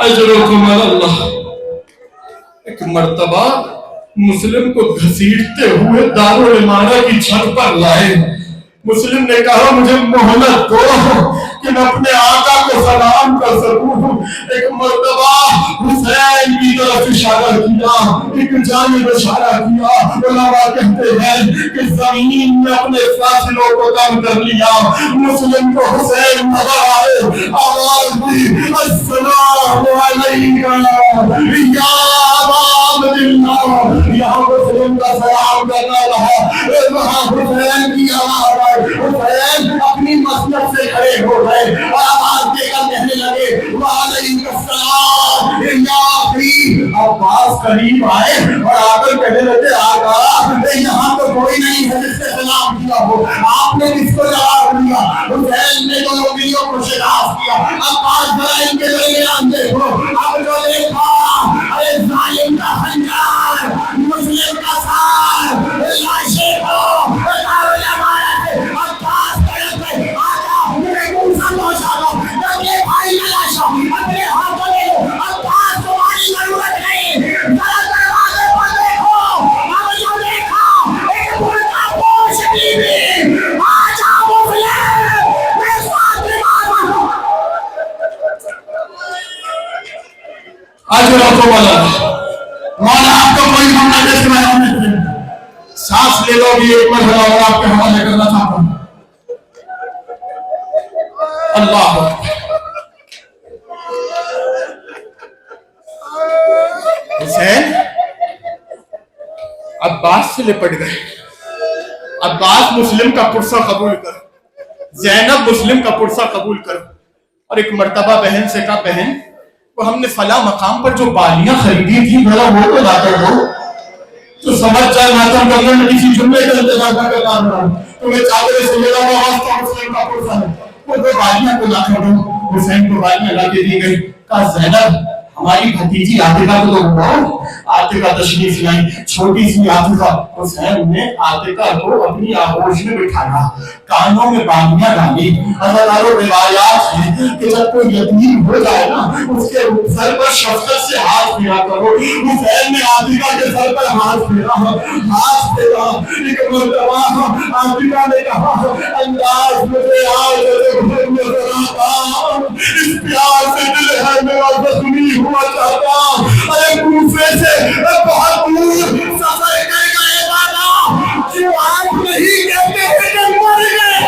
اجرکم اللہ. ایک مرتبہ مسلم کو گھسیٹتے ہوئے دارالعمارہ کی چھت پر لائے. مسلم نے کہا مجھے مہلت دو کہ میں اپنے آقا کو سلام کر سکوں. ایک مرتبہ حسین کی طرف اشارہ کیا، ایک جانب اشارہ کیا. علماء کہتے ہیں کہ زمین نے اپنے فاصلوں کو کم کر لیا. مسلم کو حسین نظر آئے، آواز دی السلام علیکم یا ابا عبداللہ. یہاں مسلم کا سلام کرنا رہا، وہاں حسین کی آواز آئی. حسین اپنی مسجد سے کھڑے ہو گئے اور آواز دے کر کہنے لگے وعلیکم السلام یا اخی. عباس قریب آئے اور آ کر کہنے لگے آقا یہاں تو کوئی نہیں ہے جس سے سلام کیا ہو، آپ نے کس کو جواب دیا؟ حسین نے دونوں انگلیوں کو شکاف کیا. عباس ذرا ان کے درمیان دیکھو، اب جو دیکھا ارے ظالم کا خنجر، مسلم کا سار، لاشیں کو دارالعمارہ سے عباس طرف سے آقا میرے منہ سے پہنچا دو، کہ بھائی کا لاشا اپنے ہاتھوں لے لو. عباس تمہاری ضرورت نہیں، ذرا دروازے پر دیکھو. اب جو دیکھا ایک برقع پوش بیوی، آجا مسلم میں ساتھ نماز ہوں. اجرکم اللہ. مولا آپ کو کوئی معاملہ جیسے میں سانس لے لو گی ایک مرحلہ اور آپ کے حوالے کرنا چاہتا ہوں. اللہ حسین عباس سے لپٹ گئے. عباس مسلم کا پرسہ قبول کر، زینب مسلم کا پرسہ قبول کر. اور ایک مرتبہ بہن سے کہا بہن وہ ہم نے فلاں مقام پر جو بالیاں خریدی تھی ذرا وہ تو لا کر دو. تو سمجھ جائے ماتم کرنے میں کسی جملے کا انتظار کر رہا ہوں. تمہیں چادر سے میرا واسطہ مسلم کا پرسہ ہے، وہ تو بالیاں کو لا کر دو. حسین کو بالیاں لا کے دی گئی. کہا زینب ہماری بھتیجی عاتقہ کو تو بتاؤ. عاتقہ تشریف لائی، چھوٹی سی عاتقہ. حسین نے عاتقہ کو اپنی آغوش میں بٹھایا، کانوں میں بالیاں ڈالی. ہزاروں روایات ہیں کہ جب کوئی یتیم ہو جائے نا اس کے سر پر شفقت سے ہاتھ پھیرا کرو. حسین نے عاتقہ کے سر پر ہاتھ پھیرا، ہاتھ پھیرا. ایک مرتبہ عاتقہ نے کہا انداز مجھے آج نظر آتا، اس پیار سے دل ہے میرا زخمی ہوا چاہتا. ارے کوفے سے بہت دور سفر کر گئے بالا، جو آپ نہیں کہتے ہیں کہ مر گئے.